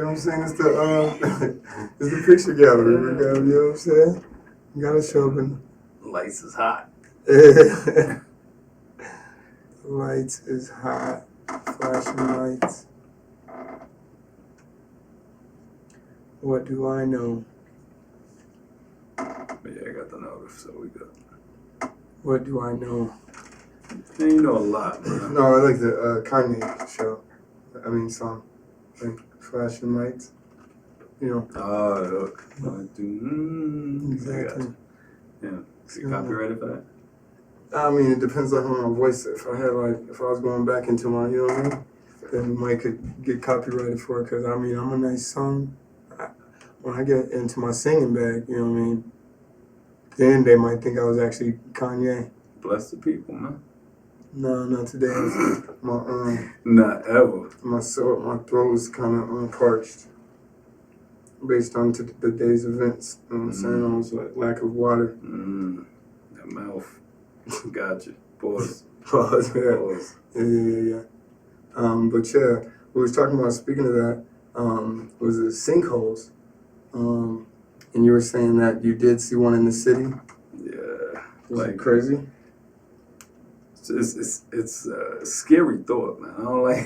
what I'm saying? It's the it's the picture gallery. We got, you know what I'm saying? You gotta show them. Lights is hot. Lights is hot. Flashing lights. What do I know? But yeah, I got the notice, so we good. What do I know? Man, you know a lot, man. No, I like the Kanye show. I mean song. Like Flashing Lights. You know. Oh, Exactly. Yeah. Is it copyrighted for that? I mean, it depends on how my voice. If I was going back into my, you know what I mean, then we might could get copyrighted for it. Because I mean, I'm a nice song. When I get into my singing bag, you know what I mean, then they might think I was actually Kanye. Bless the people, man. No, not today. My Not ever. My throat was kind of parched, based on the day's events. You know what I'm saying? I was like lack of water. That mouth. Gotcha. Pause. Pause. Yeah. Pause. Yeah. But yeah, we was talking about, speaking of that, was it sinkholes? And you were saying that you did see one in the city. Yeah. Was it crazy? It's a scary thought, man. I don't like,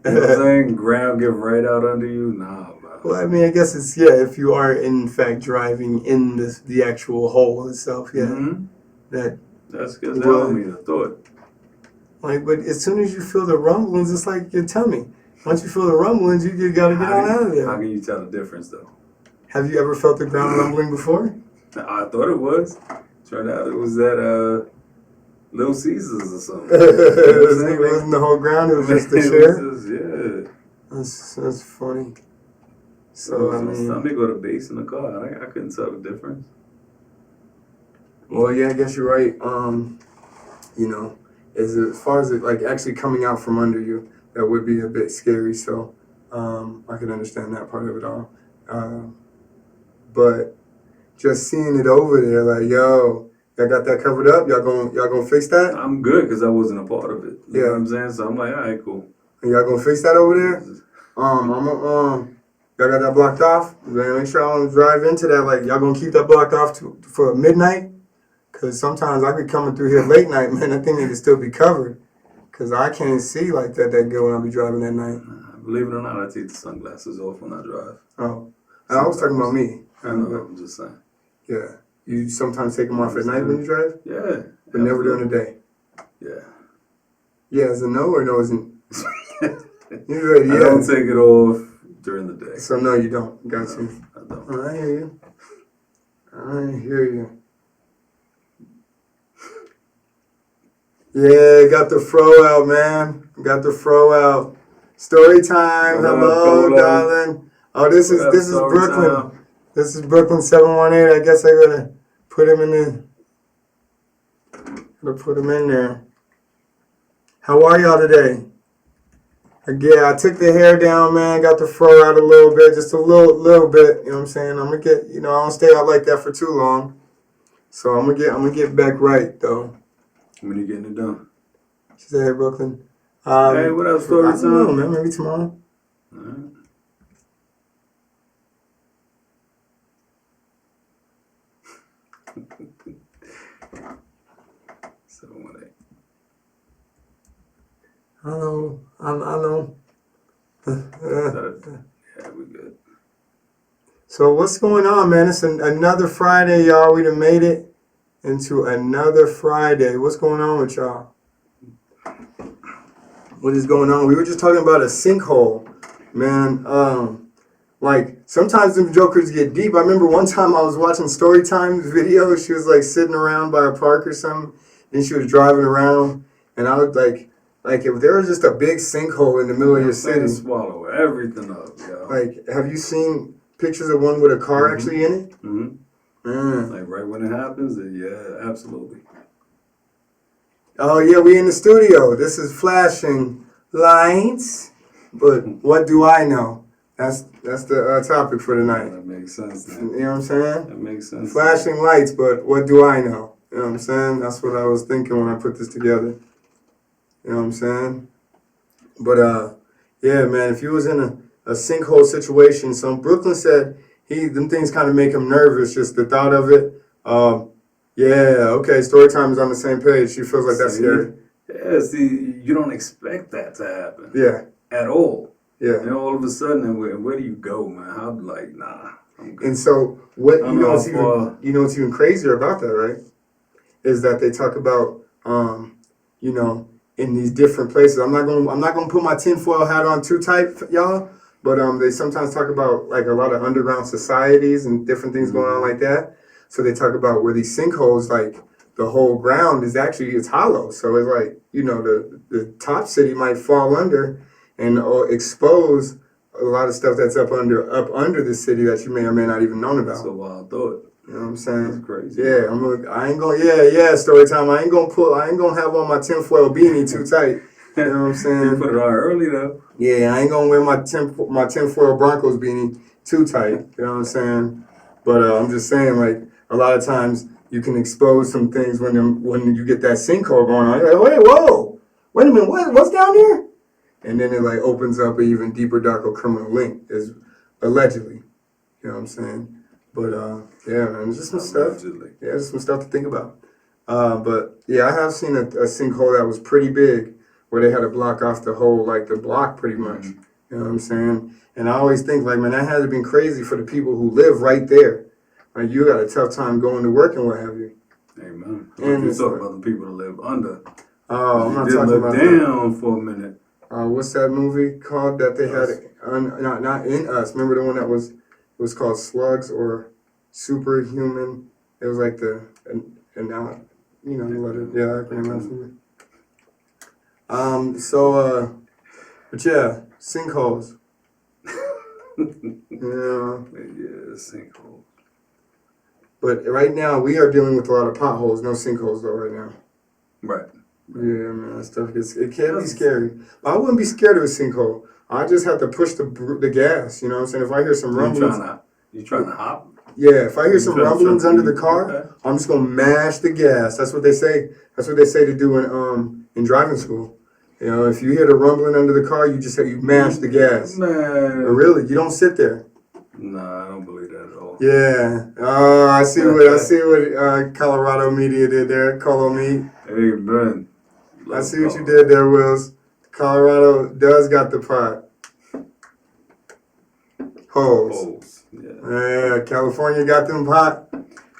you know what I'm saying? Ground get right out under you. Nah, bro. Well, I mean, I guess it's, yeah, if you are in fact driving in the actual hole itself, yeah. Mm-hmm. That's because well, me the thought. Like, but as soon as you feel the rumblings, it's like your tummy. Once you feel the rumblings, you gotta get on out of there. How can you tell the difference, though? Have you ever felt the ground rumbling before? I thought it was. Turned out it was that Little Caesars or something. It wasn't the whole ground, it was just the chair? Yeah. That's funny. So, I mean... stomach or the base in the car. I couldn't tell the difference. Well, yeah, I guess you're right. You know, as far as it, like, actually coming out from under you, that would be a bit scary. So, I can understand that part of it all. But just seeing it over there, like, yo, y'all got that covered up? Y'all gonna fix that? I'm good because I wasn't a part of it. You know what I'm saying? So I'm like, all right, cool. And y'all gonna fix that over there? Y'all got that blocked off? Man, make sure I don't drive into that. Like, y'all gonna keep that blocked off for midnight? Because sometimes I be coming through here late night, man. I think it can still be covered. Because I can't see like that good when I be driving at night. Believe it or not, I take the sunglasses off when I drive. Oh. I was talking about me. I know, I'm just saying. Yeah. You sometimes take them off at night when you drive? Yeah. But never during the day? Yeah. Yeah, is it no or no isn't? You're right, yeah. I don't take it off during the day. So no, you don't. Got you. I don't. Oh, I hear you. I hear you. Yeah, got the fro out, man. Got the fro out. Story time. Hello, darling. Oh, this is Bklyn. Time. This is Bklyn718. I guess I gotta put him in there. Gotta put him in there. How are y'all today? Yeah, I took the hair down, man. Got the fro out a little bit, just a little bit. You know what I'm saying? I'm gonna get, I don't stay out like that for too long. So I'm gonna get back right though. When you getting it done? She said, "Hey, Bklyn." Hey, what else? Story time? I don't know, man. Maybe tomorrow. All right. I know. Yeah, we good. So what's going on, man? It's another Friday, y'all. We done made it into another Friday. What's going on with y'all? What is going on? We were just talking about a sinkhole, man. Like, sometimes them jokers get deep. I remember one time I was watching Storytime's video. She was, like, sitting around by a park or something, and she was driving around, and I was like, if there was just a big sinkhole in the middle of your city. Swallow everything up, yo. Like, have you seen pictures of one with a car actually in it? Mm-hmm. Like, right when it happens, yeah, absolutely. Oh, yeah, we in the studio. This is Flashing Lights. But what do I know? That's the topic for tonight. Yeah, that makes sense, man. You know what I'm saying? That makes sense. Flashing lights, but what do I know? You know what I'm saying? That's what I was thinking when I put this together. You know what I'm saying? But, yeah, man, if you was in a sinkhole situation. So Brooklyn said them things kind of make him nervous, just the thought of it. Yeah, okay, story time is on the same page. She feels like that's scary. Yeah, see, you don't expect that to happen. Yeah. At all. Yeah. And all of a sudden, where do you go, man? How, like, nah, I'm good. And so, you know what's even crazier about that, right? Is that they talk about, you know, in these different places. I'm not gonna put my tinfoil hat on too tight, y'all. But they sometimes talk about like a lot of underground societies and different things going on like that. So they talk about where these sinkholes, like the whole ground is actually it's hollow. So it's like, you know, the top city might fall under and expose a lot of stuff that's up under the city that you may or may not even known about. That's a wild thought. You know what I'm saying? That's crazy. Yeah, I ain't gonna story time. I ain't gonna have on my tinfoil beanie too tight. You know what I'm saying? You put it on early though. Yeah, I ain't gonna wear my tinfoil Broncos beanie too tight. You know what I'm saying? But I'm just saying, like, a lot of times you can expose some things when you get that sinkhole going on. You're like, wait a minute, what's down there? And then it like opens up an even deeper, darker criminal link, is allegedly. You know what I'm saying? But yeah, man, it's just some stuff. Yeah, just some stuff to think about. But yeah, I have seen a sinkhole that was pretty big, where they had to block off the whole, like the block pretty much. You know what I'm saying? And I always think, like, man, that had to have been crazy for the people who live right there. Like, you got a tough time going to work and what have you. Amen. And you talk about the people that live under. Oh, I'm not talking about down for a minute. What's that movie called that they had? Not In Us. Remember the one that was called Slugs or Superhuman? It was like acronym. But yeah, sinkholes. Yeah, sinkholes. But right now we are dealing with a lot of potholes, no sinkholes though right now. Right. Yeah, man, that stuff it can be scary. But I wouldn't be scared of a sinkhole. I just have to push the gas. You know what I'm saying? If I hear some rumblings, you trying to hop? Yeah, if I hear some rumblings under the car, I'm just gonna mash the gas. That's what they say. That's what they say to do in driving school. You know, if you hear the rumbling under the car, you mash the gas. Man, but really, you don't sit there. Nah, I don't believe that at all. Yeah. Oh, I see what Colorado media did there. Colo me. Hey, man. I see what you did there, Wills. Colorado does got the pot. Holes. Yeah, California got them pot.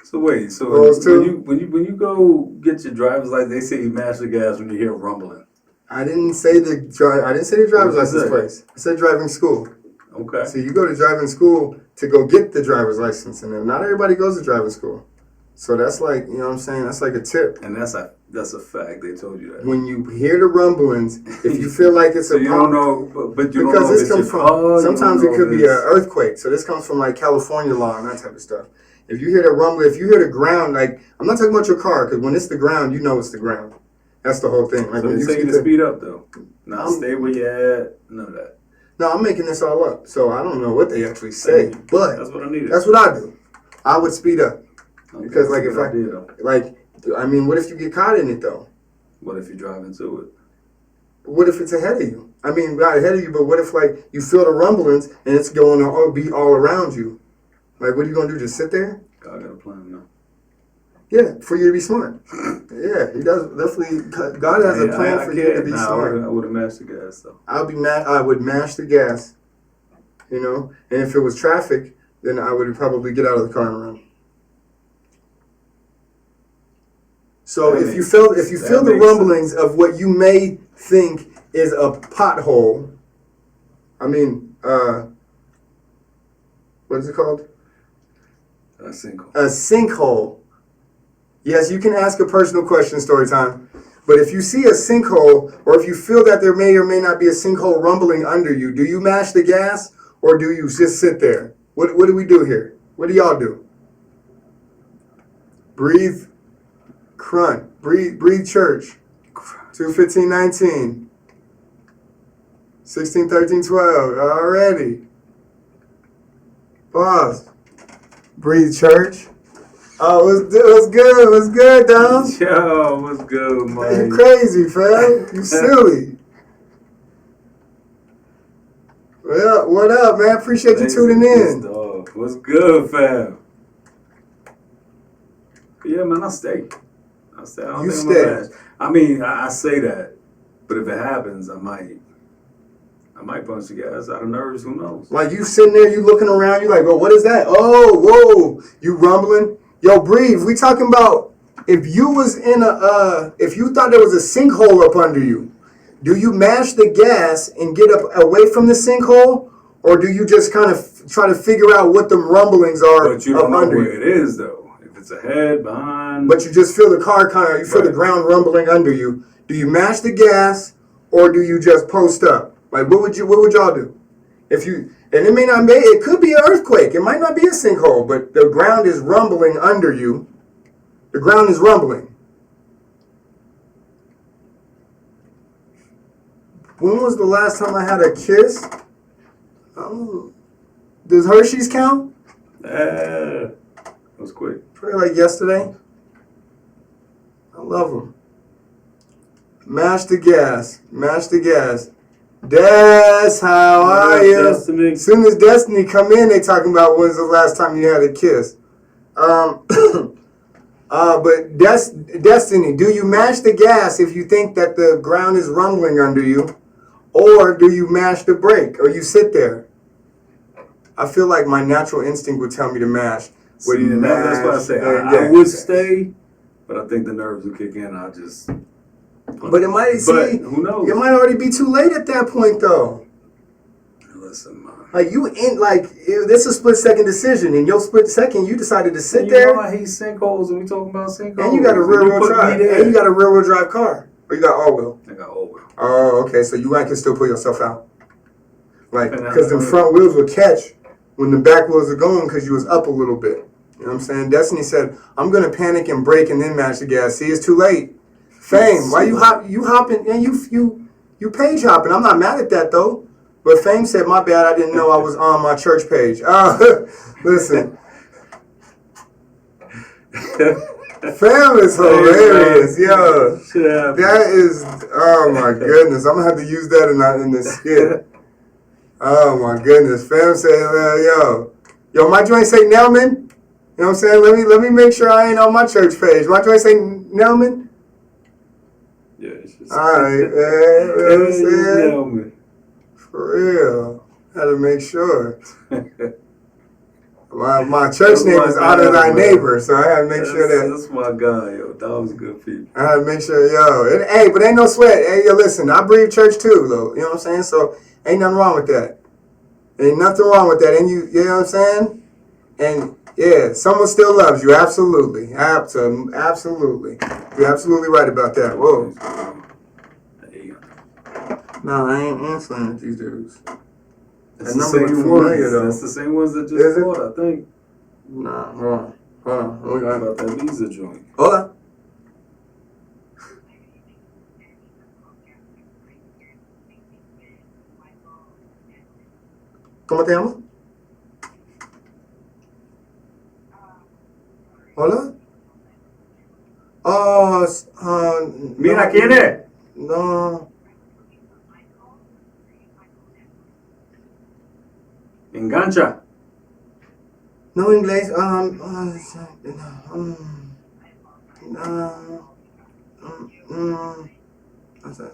So wait, when you go get your driver's license, they say you mash the gas when you hear rumbling. I didn't say the driver's license place. I said driving school. Okay. So you go to driving school to go get the driver's license, and then not everybody goes to driving school. So that's like, you know what I'm saying? That's like a tip. And that's a fact. They told you that. When you hear the rumblings, if you feel like it's so you don't know, but you don't know this comes from. Sometimes it could be an earthquake. So this comes from like California law and that type of stuff. If you hear the rumble, if you hear the ground, like I'm not talking about your car, because when it's the ground, you know it's the ground. That's the whole thing. Like so when they say to speed up though. Now stay where you're at. None of that. No, I'm making this all up, so I don't know what they actually say, but that's what I needed. That's what I do. I would speed up. Okay, because like what if you get caught in it though? What if you drive into it? What if it's ahead of you? I mean, not ahead of you, but what if like you feel the rumblings and it's going to be all around you? Like, what are you gonna do? Just sit there? God got a plan now. Yeah, for you to be smart. Yeah, he does definitely. God has a plan for you to be smart. I would have mashed the gas though. I would mash the gas. You know, and if it was traffic, then I would probably get out of the car and run. So if you feel the rumblings of what you may think is a pothole, I mean, what is it called? A sinkhole. A sinkhole. Yes, you can ask a personal question, story time. But if you see a sinkhole, or if you feel that there may or may not be a sinkhole rumbling under you, do you mash the gas or do you just sit there? What do we do here? What do y'all do? Breathe. Crunt. Breathe church. 2:15:19. 16:13:12. Already. Pause. Breathe church. Oh, it was good, Dom. Yo, what's good, man? You crazy, fam. You silly. Well, what up, man? Appreciate you tuning in. Dog. What's good, fam? Yeah, man, I stay. I don't You think stay. I'm gonna I mean, I say that, but if it happens, I might punch the gas out of nerves. Who knows? Like you sitting there, you looking around, you like, oh, what is that? Oh, whoa, you rumbling. Yo, breathe. We talking about if you was in if you thought there was a sinkhole up under you, do you mash the gas and get up away from the sinkhole, or do you just kind of try to figure out what the rumblings are But you don't up know under where you? it is, though. If it's ahead, behind. But you just feel the car you feel the ground rumbling under you. Do you mash the gas, or do you just post up? Like, what would y'all do? If you, and it may not be, it could be an earthquake. It might not be a sinkhole, but the ground is rumbling under you. The ground is rumbling. When was the last time I had a kiss? Does Hershey's count? That was quick. Probably like yesterday. I love them. Mash the gas. Mash the gas. That's how I am. Destiny. As soon as Destiny come in, they talking about when's the last time you had a kiss. But Destiny, do you mash the gas if you think that the ground is rumbling under you, or do you mash the brake, or you sit there? I feel like my natural instinct would tell me to mash. See, and that's why I say I would stay, but I think the nerves will kick in. I'll just. But it might who knows? It might already be too late at that point, though. Listen, man. Like this is a split second decision. In your split second, you decided to sit You there. know I hate sinkholes, and we talking about sinkholes. And you got a rear-wheel drive. And you got a rear-wheel drive car. Or you got all-wheel. I got all-wheel. Oh, okay. So you can still pull yourself out. Like, because the front wheels will catch when the back wheels are going because you was up a little bit. You know what I'm saying? Destiny said, I'm going to panic and brake and then mash the gas. See, it's too late. Fame, why you hopping, and you page hopping. I'm not mad at that, though. But Fame said, my bad, I didn't know I was on my church page. Listen. Fam is hilarious, yo. That is, oh my goodness. I'm going to have to use that in the skit. Oh my goodness. Fam said, yo, my joint say Nelman. You know what I'm saying? Let me make sure I ain't on my church page. My joint say Nelman. Yeah, it's just. All right, man. You know what I'm saying? Nelman. For real. Had to make sure. My church name is Honor Thy Neighbor, so I had to make sure that. That's my guy, yo. That was good people. I had to make sure, hey, but ain't no sweat. Hey, yo, listen, I breathe church too, though. You know what I'm saying? So ain't nothing wrong with that. Ain't nothing wrong with that. And you know what I'm saying? And yeah, someone still loves you. Absolutely. Absolutely. You're absolutely right about that. Whoa. No, I ain't answering with these dudes. That's the same ones. That's the same ones that just fought, I think. Nah, hold on. What about that Visa joint? Hold on. ¿Cómo te llamas? Hola. Mira, ¿quién es? No. Engancha. No inglés.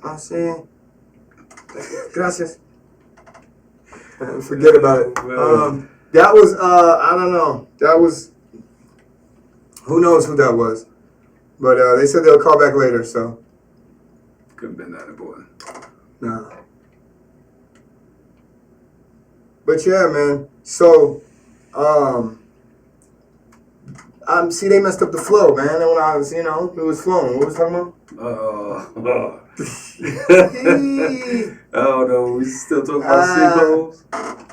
Así. Gracias. Forget about it. That was, I don't know. That was, who knows who that was. But they said they'll call back later, so. Couldn't been that boy. Nah. But yeah, man. So, see, they messed up the flow, man. And when I was, it was flowing. What was I talking about? I don't know. We still talking about sinkholes?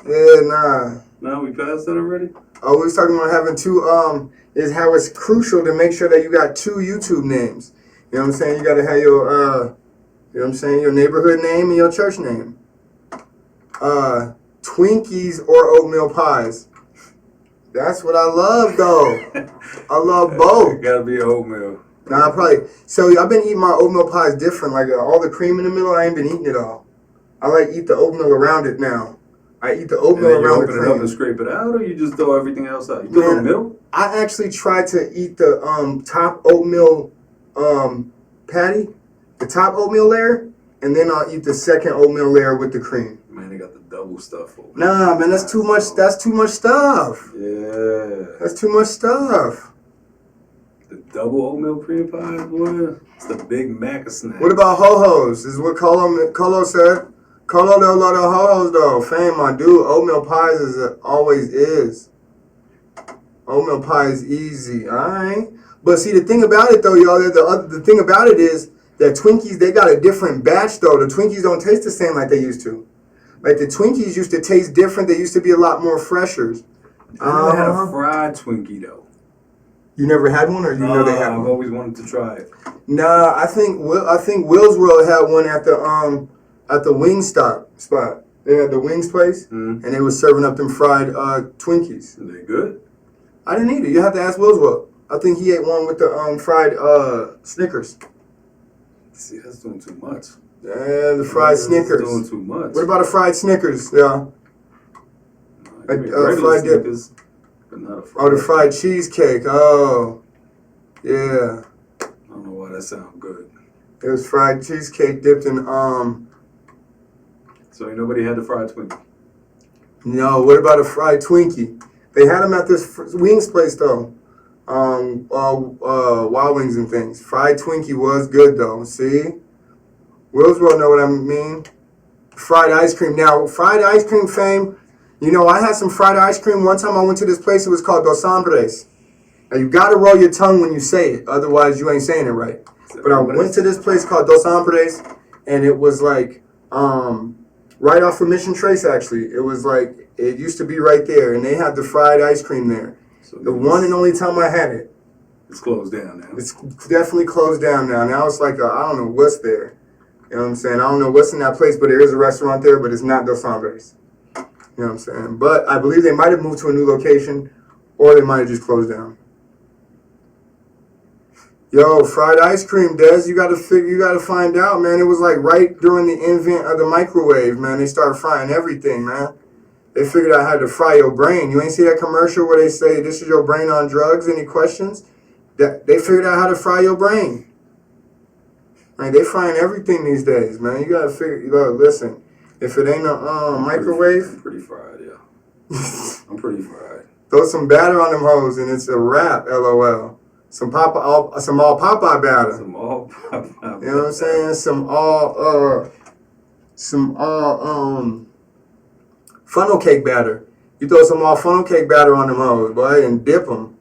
Yeah, nah. No, we passed that already? Oh, we was talking about having two, is how it's crucial to make sure that you got two YouTube names. You know what I'm saying? You got to have your, you know what I'm saying, your neighborhood name and your church name. Twinkies or oatmeal pies. That's what I love, though. I love both. It gotta be oatmeal. Nah, probably. So I've been eating my oatmeal pies different. Like all the cream in the middle, I ain't been eating it all. I like eat the oatmeal around it now. I eat the And oatmeal then you around the open it up and cream. scrape it out, or you just throw everything else out? You put it in the middle? I actually try to eat the top oatmeal patty, the top oatmeal layer, and then I'll eat the second oatmeal layer with the cream. Man, they got the double stuff over. Nah, man, that's too much. That's too much stuff. Yeah. That's too much stuff. The double oatmeal cream pie, boy. It's the Big Mac of snacks. What about ho-hos? This is what Colo said. Colo don't love the ho-hos though. Fame, my dude. Oatmeal pies always is. Oatmeal pie is easy, alright? But see, the thing about it though, y'all, the thing about it is that Twinkies, they got a different batch though. The Twinkies don't taste the same like they used to. Like the Twinkies used to taste different. They used to be a lot more fresher. I never had a fried Twinkie though. You never had one, or you know they had one? I've always wanted to try it. Nah, I think Will's World had one at the Wingstop spot. They had the wings place, and they was serving up them fried Twinkies. Are they good? I didn't eat it. You have to ask Will's World. I think he ate one with the fried Snickers. See, that's doing too much. Yeah, the fried Snickers. Doing too much. What about a fried Snickers? Yeah. Fried Snickers, but not a fried. Oh, the fried cheesecake. Oh, yeah. I don't know why that sounds good. It was fried cheesecake dipped in So ain't nobody had the fried Twinkie. No, what about a fried Twinkie? They had them at this wings place though. Wild Wings and things. Fried Twinkie was good though. See? Will's World know what I mean. Fried ice cream. Now, fried ice cream fame. You know, I had some fried ice cream. One time I went to this place. It was called Dos Hombres. Now, you got to roll your tongue when you say it. Otherwise, you ain't saying it right. But I went to this place called Dos Hombres. And it was like right off of Mission Trace, actually. It was like, it used to be right there. And they had the fried ice cream there. So the one and only time I had it. It's closed down now. It's definitely closed down now. Now it's like, I don't know what's there. You know what I'm saying? I don't know what's in that place, but there is a restaurant there, but it's not Dos Hombres. You know what I'm saying? But I believe they might have moved to a new location, or they might have just closed down. Yo, fried ice cream, Des, you gotta find out, man. It was like right during the invent of the microwave, man. They started frying everything, man. They figured out how to fry your brain. You ain't see that commercial where they say, this is your brain on drugs? Any questions? They figured out how to fry your brain. Like, they frying everything these days, man. You gotta listen, if it ain't a microwave. I'm pretty fried, yeah. I'm pretty fried. Throw some batter on them hoes and it's a wrap, LOL. Some all Popeye batter. Some all Popeye batter. You know what I'm saying? Some all funnel cake batter. You throw some all funnel cake batter on them hoes, boy, and dip them.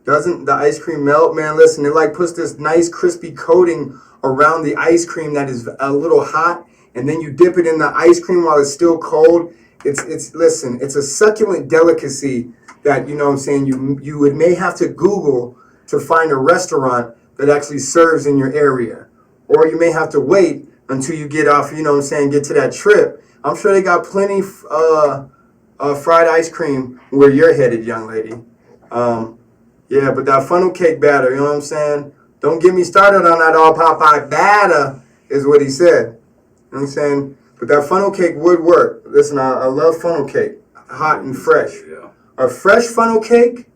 Doesn't the ice cream melt? Man, listen, it like puts this nice crispy coating around the ice cream that is a little hot, and then you dip it in the ice cream while it's still cold. Listen, it's a succulent delicacy that, you know what I'm saying, you may have to Google to find a restaurant that actually serves in your area. Or you may have to wait until you get off, you know what I'm saying, get to that trip. I'm sure they got plenty fried ice cream where you're headed, young lady. Yeah, but that funnel cake batter, you know what I'm saying? Don't get me started on that all Popeye batter, is what he said. You know what I'm saying? But that funnel cake would work. Listen, I love funnel cake, hot and fresh. Yeah. A fresh funnel cake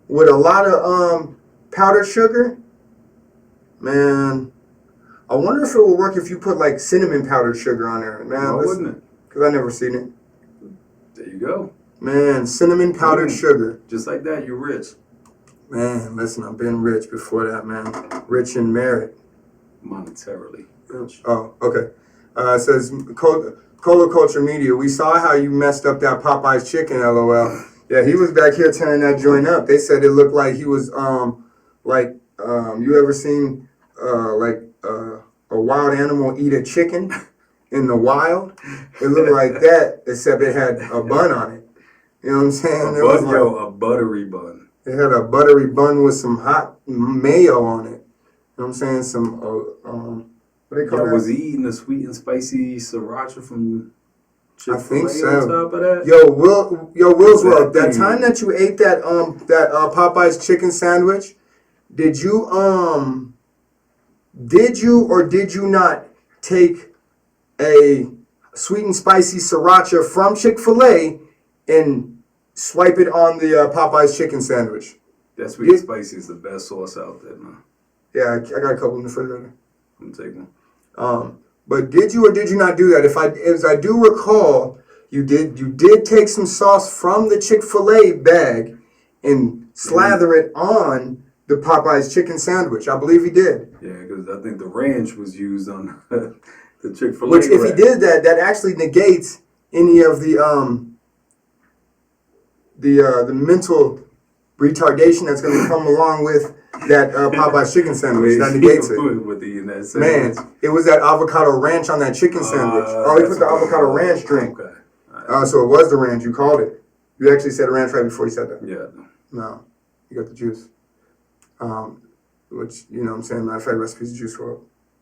with a lot of powdered sugar, man. I wonder if it will work if you put like cinnamon powdered sugar on there, man. Why wouldn't it? Because I never seen it. There you go. Man, cinnamon powdered sugar. Just like that, you're rich. Man, listen, I've been rich before that, man. Rich in merit. Monetarily rich. Oh, okay. It says, Cola Culture Media, we saw how you messed up that Popeye's chicken, LOL. Yeah, he was back here tearing that joint up. They said it looked like he was, you ever seen, a wild animal eat a chicken in the wild? It looked like that, except it had a bun on it. You know what I'm saying? A buttery bun. It had a buttery bun with some hot mayo on it. You know what I'm saying? Some, what do they call that? Was he eating the sweet and spicy sriracha from Chick-fil-A I think so. on top of that? Will's World, that time that you ate that Popeye's chicken sandwich, did you or did you not take a sweet and spicy sriracha from Chick-fil-A and swipe it on the Popeye's chicken sandwich. That sweet and spicy is the best sauce out there, man. Yeah, I got a couple in the refrigerator. I'm gonna take one. But did you or did you not do that? As I do recall, you did take some sauce from the Chick-fil-A bag and slather it on the Popeye's chicken sandwich. I believe he did. Yeah, because I think the ranch was used on the Chick-fil-A. Which, if he did that, that actually negates any of the mental retardation that's going to come along with that Popeye's chicken sandwich. That negates it. With the, that Man, it was that avocado ranch on that chicken sandwich. He put the avocado ranch drink. Okay. So it was the ranch. You called it. You actually said ranch right before you said that. Yeah. No, you got the juice. Which, you know what I'm saying? Matter of fact, recipes of Juice WRLD.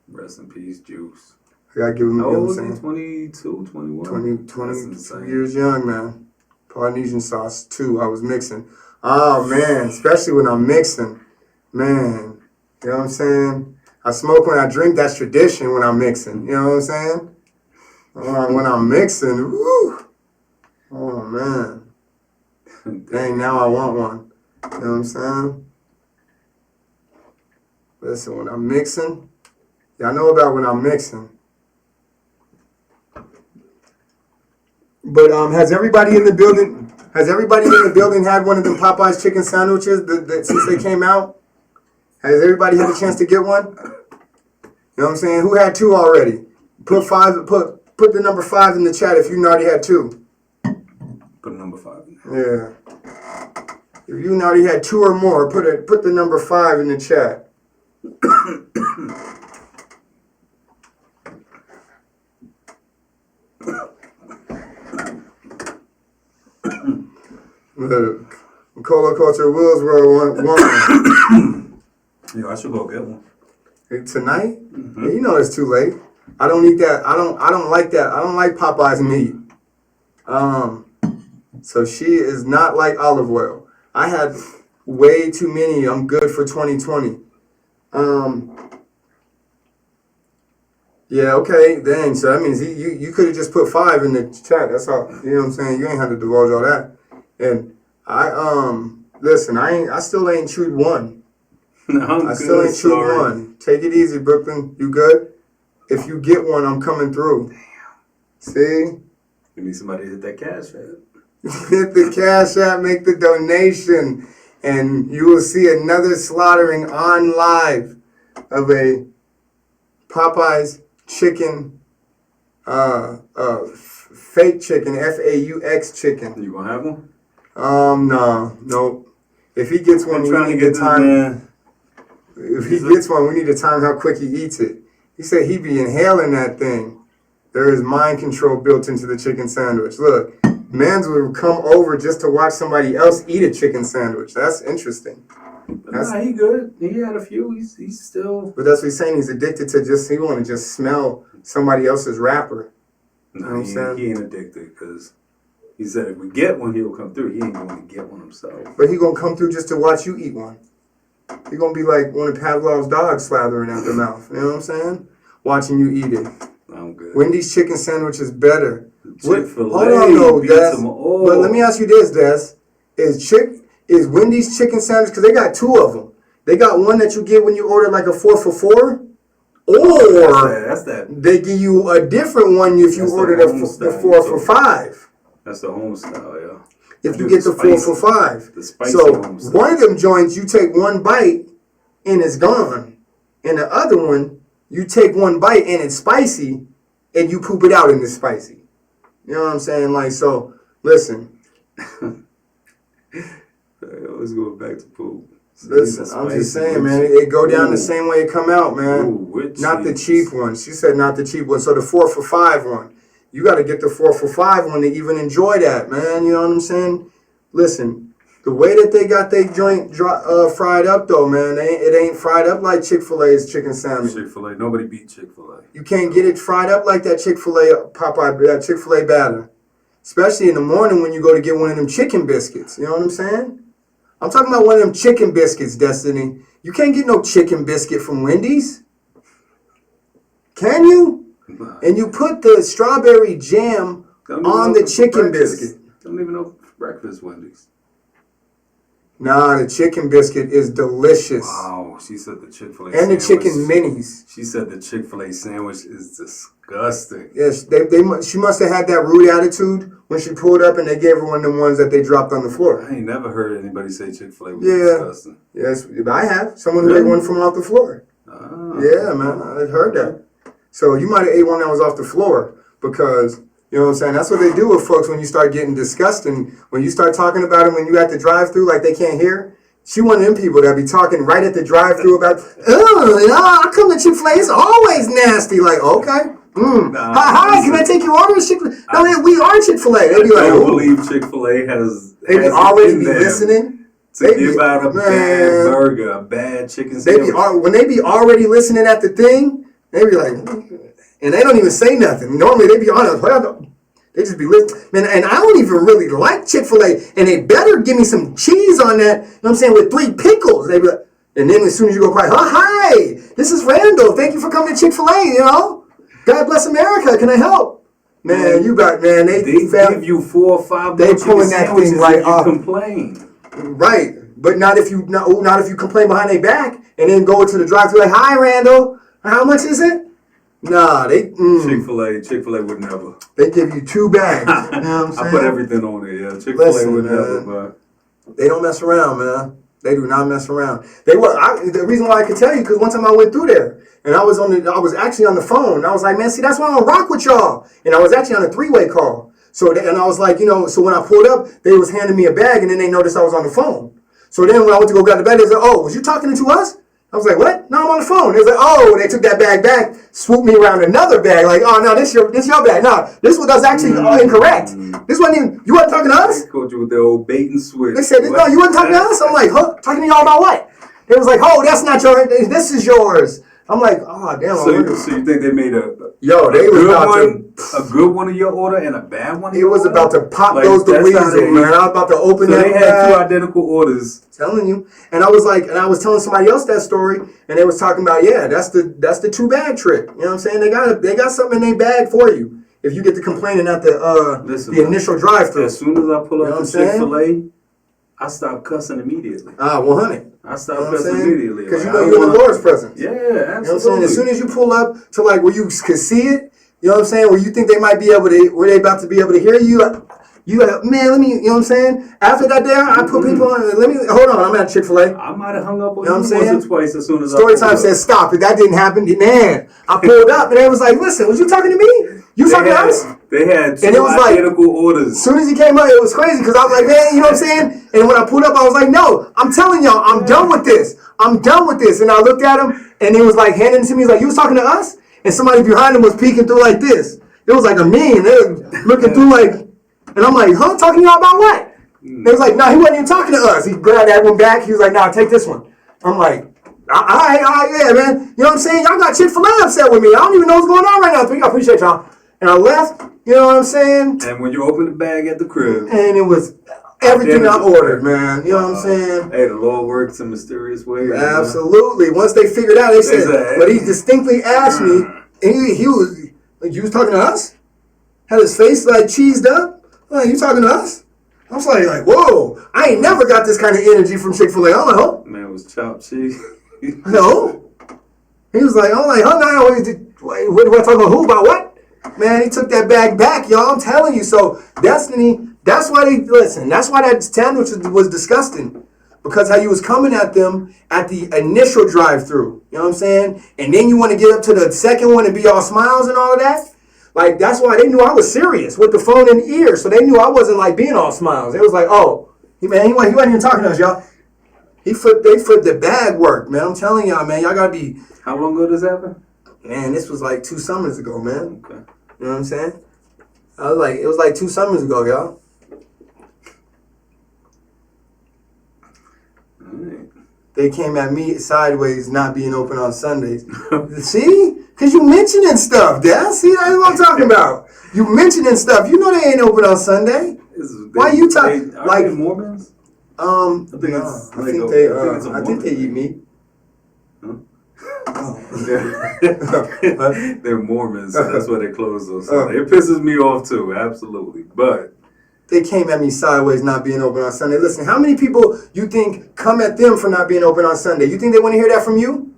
Rest in peace, Juice. I gotta give him, How you know old what was I'm he? saying? 22, 21? 22 years young, man. Polynesian sauce, too. I was mixing. Oh, man. Especially when I'm mixing. Man. You know what I'm saying? I smoke when I drink. That's tradition when I'm mixing. You know what I'm saying? When I'm mixing, woo. Oh, man. Dang, now I want one. You know what I'm saying? Listen, when I'm mixing, y'all know about when I'm mixing. But has everybody in the building had one of them Popeye's chicken sandwiches since they came out? Has everybody had a chance to get one? You know what I'm saying? Who had two already? Put the number 5 in the chat if you already had two. Put number 5 in there. Yeah. If you already had 2 or more, put the number 5 in the chat. Look, Cola Culture Wills were one. Yeah, I should go get one. Tonight? Mm-hmm. Yeah, you know it's too late. I don't eat that. I don't like that. I don't like Popeye's meat. So she is not like olive oil. I had way too many. I'm good for 2020. Yeah, okay, dang. So that means you could have just put 5 in the chat. That's all. You know what I'm saying? You ain't have to divulge all that. And listen, I still ain't chewed one. No, I still ain't chewed one. Take it easy, Brooklyn. You good? If you get one, I'm coming through. Damn. See? We need somebody to hit that cash app. Hit the cash app, make the donation, and you will see another slaughtering on live of a Popeye's chicken, fake chicken, FAUX chicken. You gonna have one? Nope. If he gets one, we need to time. If he gets one, we need to time how quick he eats it. He said he be inhaling that thing. There is mind control built into the chicken sandwich. Look, mans would come over just to watch somebody else eat a chicken sandwich. That's interesting. Nah, he good. He had a few. He's still. But that's what he's saying. He's addicted to he want to just smell somebody else's wrapper. No, he ain't addicted because he said if we get one, he'll come through. He ain't going to get one himself. But he gonna come through just to watch you eat one. He gonna be like one of Pavlov's dogs slathering out the mouth. You know what I'm saying? Watching you eat it. I'm good. Wendy's chicken sandwich is better. Chick-fil-A Hold on, though, Des. Oh. But let me ask you this, Des. Is Wendy's chicken sandwich, because they got 2 of them. They got one that you get when you order like a 4 for $4. Or that's that. They give you a different one if you order the 4 for $5. That's the home style, yeah. If you get the 4 for $5. The spicy so home style. One of them joints, you take one bite and it's gone. And the other one, you take one bite and it's spicy and you poop it out and it's spicy. You know what I'm saying? Like, so, listen. Let's go back to poop. Listen, I'm just saying, man, it go down the same way it come out, man. Not the cheap one. She said not the cheap one. So the 4 for $5 one. You got to get the 4 for $5 one to even enjoy that, man. You know what I'm saying? Listen, the way that they got their joint fried up, though, man, it ain't fried up like Chick-fil-A's chicken sandwich. Chick-fil-A. Nobody beat Chick-fil-A. You can't get it fried up like that Chick-fil-A Popeye, that Chick-fil-A batter. Especially in the morning when you go to get one of them chicken biscuits. You know what I'm saying? I'm talking about one of them chicken biscuits, Destiny. You can't get no chicken biscuit from Wendy's. Can you? Nah. and you put the strawberry jam on the chicken biscuit. Don't even know breakfast Wendy's. Nah, the chicken biscuit is delicious. Wow, she said the Chick-fil-A And the sandwich, chicken minis. She said the Chick-fil-A sandwich is disgusting. Yes, she must have had that rude attitude when she pulled up and they gave her one of them ones that they dropped on the floor. I ain't never heard anybody say Chick-fil-A was disgusting. Yes, I have. Someone who ate one from off the floor. Ah. Yeah, man, I heard that. So you might have ate one that was off the floor because, you know what I'm saying? That's what they do with folks when you start getting disgusting. When you start talking about them when you at the drive-thru like they can't hear. She one of them people that be talking right at the drive-thru about, I come to Chick-fil-A, it's always nasty. Like, okay. Hi, can I take your order? Chick-fil-A? No, we are Chick-fil-A. They be like, I don't believe Chick-fil-A has already be listening. To give out a bad burger, a bad chicken sandwich. When they be already listening at the thing, they be like, and they don't even say nothing. Normally they be honest. They just be listening. Man, and I don't even really like Chick-fil-A. And they better give me some cheese on that, you know what I'm saying, with 3 pickles. They be like, and then as soon as you go quiet, hi, this is Randall. Thank you for coming to Chick-fil-A, you know. God bless America. Can I help? Man, you got, man, they give you 4 or 5 they pulling that thing right off. Complain. Right. But not if you complain behind their back and then go to the drive-thru like, hi, Randall. How much is it? Nah, they Chick-fil-A would never. They give you 2 bags. You know what I'm saying? I put everything on it. Yeah, Chick-fil-A would never. But they don't mess around, man. They do not mess around. The reason why I could tell you because one time I went through there and I was actually on the phone. And I was like, man, see, that's why I don't rock with y'all. And I was actually on a 3-way call. So and I was like, so when I pulled up, they was handing me a bag and then they noticed I was on the phone. So then when I went to go grab the bag, they said, oh, was you talking to us? I was like, what? No, I'm on the phone. They was like, oh, they took that bag back, swooped me around another bag. Like, oh, no, this your bag. No, this was actually incorrect. This wasn't even, you wasn't talking to us? They called you with the old bait and switch. They said, no, you wasn't talking to us? I'm like, huh? Talking to y'all about what? They was like, oh, that's not yours. This is yours. I'm like, oh, damn. So you think they made a good one of your order and a bad one? It was about to pop those the weasel, man. I was about to open that. They had 2 identical orders. Telling you, and I was like, and I was telling somebody else that story, and they was talking about, that's the 2 bag trick. You know what I'm saying? They got something in their bag for you if you get to complaining at the initial drive-thru. As soon as I pull up to Chick-fil-A, I stop cussing immediately. 100. I stop cussing immediately. Because you know you're in the Lord's presence. Yeah, absolutely. You know what I'm saying? As soon as you pull up to like where you can see it, you know what I'm saying, where you think they might be able to, where they about to be able to hear you, man, let me, you know what I'm saying? After that there, I put people on, hold on, I'm at Chick-fil-A. I might have hung up on you once or twice as soon as Story time says stop. If that didn't happen, man, I pulled up and they was like, listen, was you talking to me? You talking to us? They had 2 identical orders. As soon as he came up, it was crazy because I was like, man, you know what I'm saying? And when I pulled up, I was like, no, I'm telling y'all, I'm done with this. I'm done with this. And I looked at him and he was like handing it to me. He's like, you was talking to us? And somebody behind him was peeking through like this. It was like a meme. They were looking through like, and I'm like, huh? Talking to y'all about what? They was like, no, he wasn't even talking to us. He grabbed that one back. He was like, nah, take this one. I'm like, all right, yeah, man. You know what I'm saying? Y'all got Chick-fil-A upset with me. I don't even know what's going on right now. I appreciate y'all. And I left, you know what I'm saying? And when you opened the bag at the crib. And it was everything I ordered, man. You know what I'm saying? Hey, the Lord works in mysterious ways. Absolutely. Once they figured out, they said, but he distinctly asked me, and he was, like, you was talking to us? Had his face like cheesed up? Like, you talking to us? I was like, whoa, I ain't never got this kind of energy from Chick-fil-A. I'm like, oh. Man, it was chopped cheese. No. He was like, I'm like, oh, no, what do I talk about? Who? About what? Man, he took that bag back, y'all. I'm telling you. So, Destiny, that's why that sandwich was disgusting. Because how you was coming at them at the initial drive-thru. You know what I'm saying? And then you want to get up to the second one and be all smiles and all of that. Like, that's why they knew I was serious with the phone in ear. So they knew I wasn't like being all smiles. It was like, oh, he wasn't even talking to us, y'all. They flipped the bag work, man. I'm telling y'all, man. Y'all got to be. How long ago does this happen? Man, this was like 2 summers ago, man. Okay. You know what I'm saying? It was like 2 summers ago, y'all. Right. They came at me sideways, not being open on Sundays. See? Because you mentioning stuff, Dad. See, that's what I'm talking about. You mentioning stuff. You know they ain't open on Sunday. Why you talking? Like they Mormons? I think they eat meat. Huh? They're Mormons, so that's why they close those. So it pisses me off too, absolutely. But they came at me sideways not being open on Sunday. Listen, how many people you think come at them for not being open on Sunday? You think they want to hear that from you?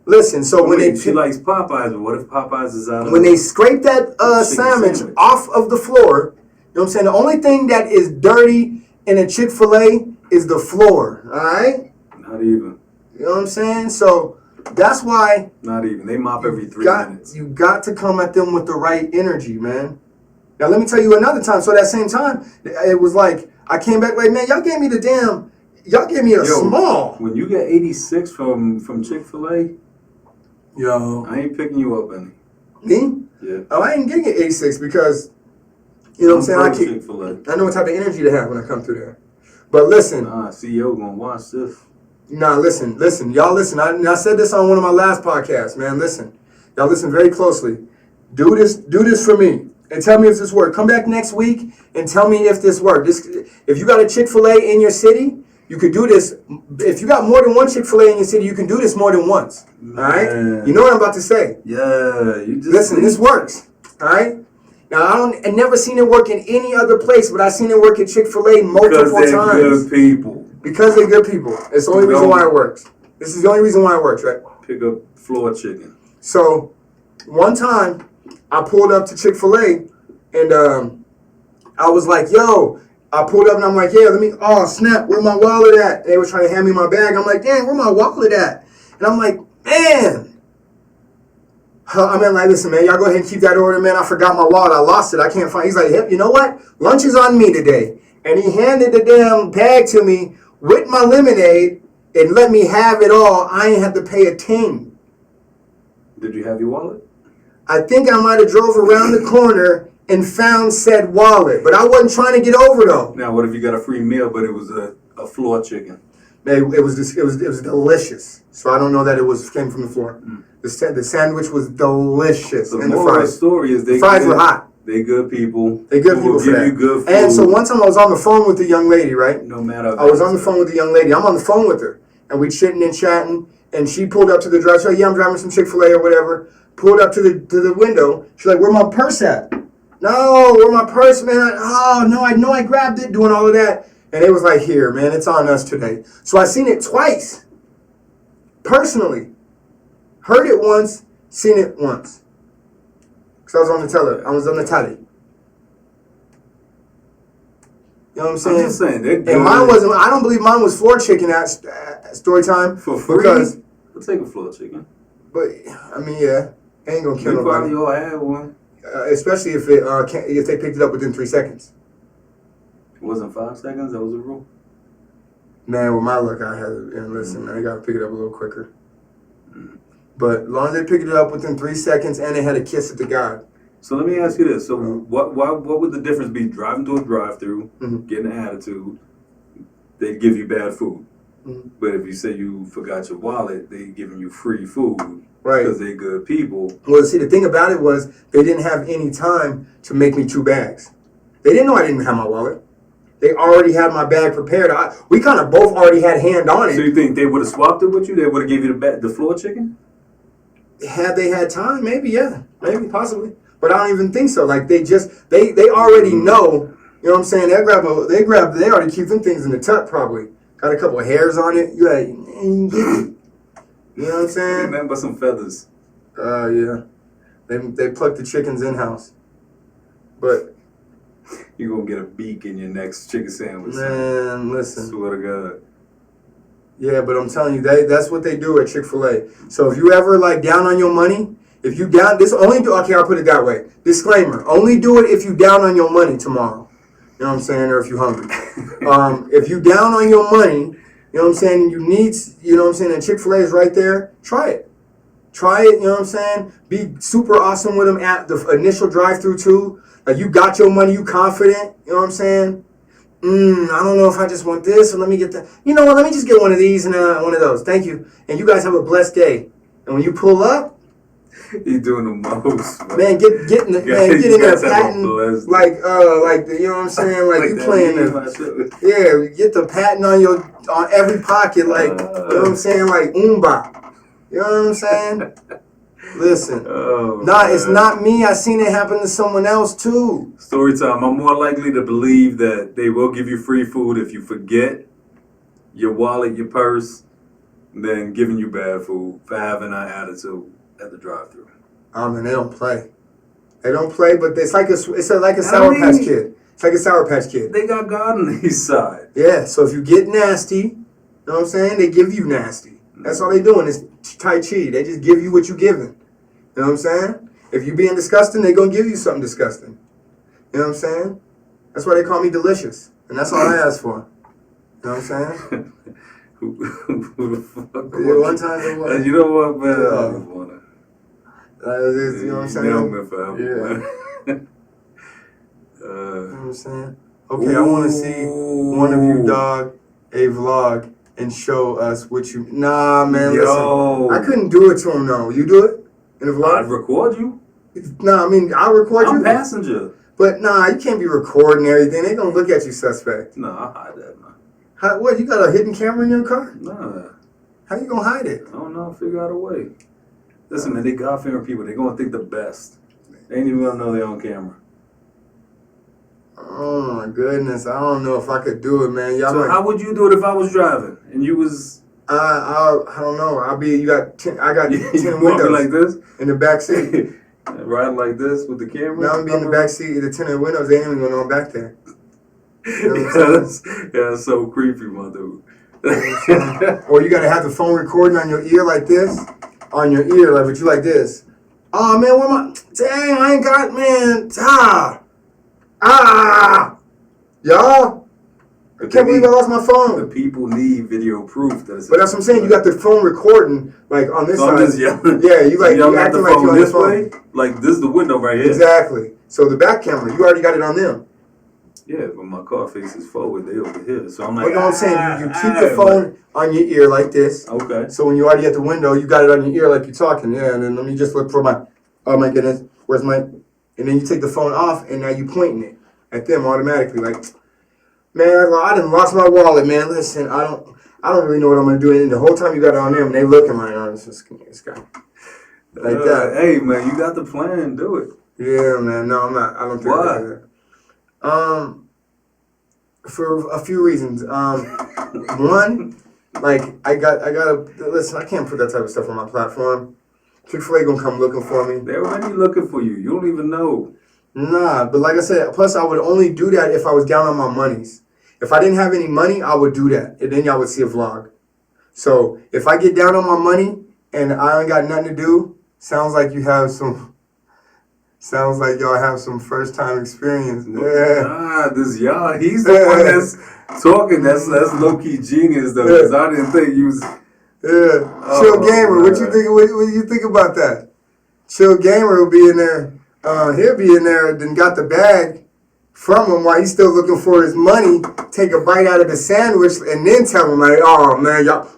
Listen, so she likes Popeyes, but what if Popeyes is out of when they scrape that sandwich off of the floor, you know what I'm saying? The only thing that is dirty in a Chick-fil-A is the floor, all right? Not even. You know what I'm saying? So that's why. Not even. They mop every 3 minutes. You got to come at them with the right energy, man. Now, let me tell you another time. So that same time, it was like, I came back like, man, y'all gave me a small. When you get 86 from Chick-fil-A, yo, I ain't picking you up any. Me? Yeah. Oh, I ain't getting it 86 because, you know what I'm saying? Chick-fil-A. I know what type of energy to have when I come through there. But listen. CEO gonna watch this. Nah, listen. Y'all listen. I said this on one of my last podcasts, man. Listen. Y'all listen very closely. Do this for me. And tell me if this worked. Come back next week and tell me if this worked. If you got a Chick-fil-A in your city, you could do this. If you got more than one Chick-fil-A in your city, you can do this more than once. All right? You know what I'm about to say. Yeah. You just listen, this works. All right? Now, I never seen it work in any other place, but I seen it work at Chick-fil-A multiple times. Because they're good people. Because they're good people. It's the only reason why it works. This is the only reason why it works, right? Pick up floor chicken. So, one time, I pulled up to Chick-fil-A, and I was like, yo, I pulled up, and I'm like, yeah, oh, snap, where my wallet at? They were trying to hand me my bag. I'm like, damn, where my wallet at? And I'm like, man. I mean, like, listen, man, y'all go ahead and keep that order, man. I forgot my wallet. I lost it. I can't find it. He's like, hey, you know what? Lunch is on me today. And he handed the damn bag to me with my lemonade and let me have it all. I ain't had to pay a ting. Did you have your wallet? I think I might have drove around the corner and found said wallet. But I wasn't trying to get over, though. Now, what if you got a free meal, but it was a floor chicken? It was delicious. So I don't know that it came from the floor. The sandwich was delicious. The moral of the story is the fries were hot. They good people. They good people for that. You good food. And so one time I was on the phone with the young lady, right? No matter. I was on the phone with the young lady. I'm on the phone with her, and we chitting and chatting. And she pulled up to the drive. Yeah, I'm driving some Chick-fil-A or whatever. Pulled up to the window. She's like, "Where my purse at?" No, where my purse, man? Oh no, I know I grabbed it. Doing all of that, and it was like, "Here, man, it's on us today." So I seen it twice, personally. Heard it once, seen it once. Because I was on the telly. You know what I'm saying? I'm just saying. And mine wasn't, I don't believe mine was floor chicken at story time. For free? I'll take a floor chicken. But, I mean, yeah. Ain't gonna kill nobody. We probably all had one. Especially if they picked it up within 3 seconds. It wasn't 5 seconds? That was a rule? Man, with my luck, I had it. And listen, man, I gotta pick it up a little quicker. But as long as they picked it up within 3 seconds and they had a kiss at the guy. So let me ask you this. So what would the difference be driving to a drive-thru, getting an attitude, they give you bad food. But if you say you forgot your wallet, they giving you free food. Right. Because they good people. Well, see, the thing about it was they didn't have any time to make me 2 bags. They didn't know I didn't have my wallet. They already had my bag prepared. We kind of both already had hand on it. So you think they would have swapped it with you? They would have gave you the floor chicken? Had they had time, maybe, yeah. Maybe, possibly. But I don't even think so. Like, they already know, you know what I'm saying? They already keep them things in the tuck, probably. Got a couple of hairs on it. You like, you know what I'm saying? Nothing but some feathers. Yeah. They pluck the chickens in-house. But you're going to get a beak in your next chicken sandwich. Man, listen. Swear to God. Yeah, but I'm telling you, that's what they do at Chick-fil-A. So if you ever, like, down on your money, if you down, okay, I'll put it that way. Disclaimer, only do it if you down on your money tomorrow. You know what I'm saying? Or if you're hungry. If you down on your money, you know what I'm saying, you need, you know what I'm saying, and Chick-fil-A is right there, try it. Try it, you know what I'm saying? Be super awesome with them at the initial drive-thru too. Like, you got your money, you confident, you know what I'm saying? I don't know if I just want this or let me get that. You know what, let me just get one of these and one of those. Thank you. And you guys have a blessed day. And when you pull up, he's doing the most. Man, get in there patting like you know what I'm saying? Like you playing get the patting on every pocket, like you know what I'm saying? Like Oomba. You know what I'm saying? Listen. Oh, It's not me. I seen it happen to someone else too. Story time. I'm more likely to believe that they will give you free food if you forget your wallet, your purse, than giving you bad food for having an attitude at the drive-thru. Man, they don't play. They don't play, but it's like a Sour Patch Kid. It's like a Sour Patch Kid. They got God on their side. Yeah, so if you get nasty, you know what I'm saying? They give you nasty. That's all they doing is Tai Chi. They just give you what you giving. You know what I'm saying? If you being disgusting, they gonna give you something disgusting. You know what I'm saying? That's why they call me delicious. And that's all I ask for. You know what I'm saying? Who the fuck? Yeah, one time it was. You know what, man? Yeah. I just wanna. You know what I'm saying? Nelman forever, man. You know what I'm saying? Okay, I want to see one of you, dog, a vlog and show us what you... Nah, man, listen. I couldn't do it to him, though. You do it in a vlog? I'd record you. Nah, I mean, I'll record you. I'm passenger. But, nah, you can't be recording everything. They gonna look at you suspect. Nah, I'll hide that, man. What, you got a hidden camera in your car? Nah. How you gonna hide it? I don't know. Figure out a way. Listen, man, they God-fearing people. They gonna think the best. They ain't even gonna know they're on camera. Oh my goodness, I don't know if I could do it, man. So how would you do it if I was driving and you was? I don't know. I got 10 you windows like this in the back seat. Riding like this with the camera. Now I'm be in the back seat, the tinted windows. They ain't even gonna know I'm back there. You know that's so creepy, my dude. Or you gotta have the phone recording on your ear like this, on your ear, like but you like this. Oh man, what am I? Dang, I ain't got y'all. I can't believe I lost my phone. The people need video proof that it's. But that's what I'm saying. You got the phone recording like on this side. Just yelling. Yeah, you acting like you're on this the phone. way. Like this is the window right here. Exactly. So the back camera, you already got it on them. Yeah, but my car faces forward. They over here. So I'm like. But you know what I'm saying? You keep the phone on your ear like this. Okay. So when you're already at the window, you got it on your ear like you're talking. Yeah, and then let me just look for my. Oh my goodness, where's my? And then you take the phone off, and now you pointing it at them automatically, like. Man, I done lost my wallet, man. Listen, I don't really know what I'm gonna do. And the whole time you got it on them, and they looking like, oh, this guy, like that. Hey, man, you got the plan. Do it. Yeah, man. No, I'm not. I don't think I do that. For a few reasons. One, like I gotta listen. I can't put that type of stuff on my platform. Chick-fil-A gonna come looking for me. They're already looking for you. You don't even know. Nah, but like I said, plus I would only do that if I was down on my monies. If I didn't have any money, I would do that. And then y'all would see a vlog. So if I get down on my money and I ain't got nothing to do, sounds like y'all have some first time experience. Yeah. Nah, this y'all, he's the one that's talking. That's low-key genius though, because I didn't think you was. Yeah. Chill Gamer, what you think? What do you think about that? Chill Gamer will be in there. He'll be in there, then got the bag from him while he's still looking for his money, take a bite out of the sandwich, and then tell him like, oh man, y'all,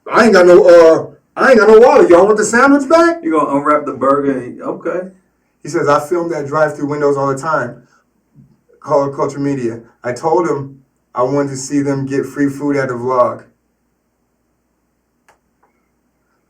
I ain't got no wallet. Y'all want the sandwich back? You gonna unwrap the burger and okay. He says, I film that drive-through windows all the time. Color Culture Media. I told him I wanted to see them get free food at the vlog.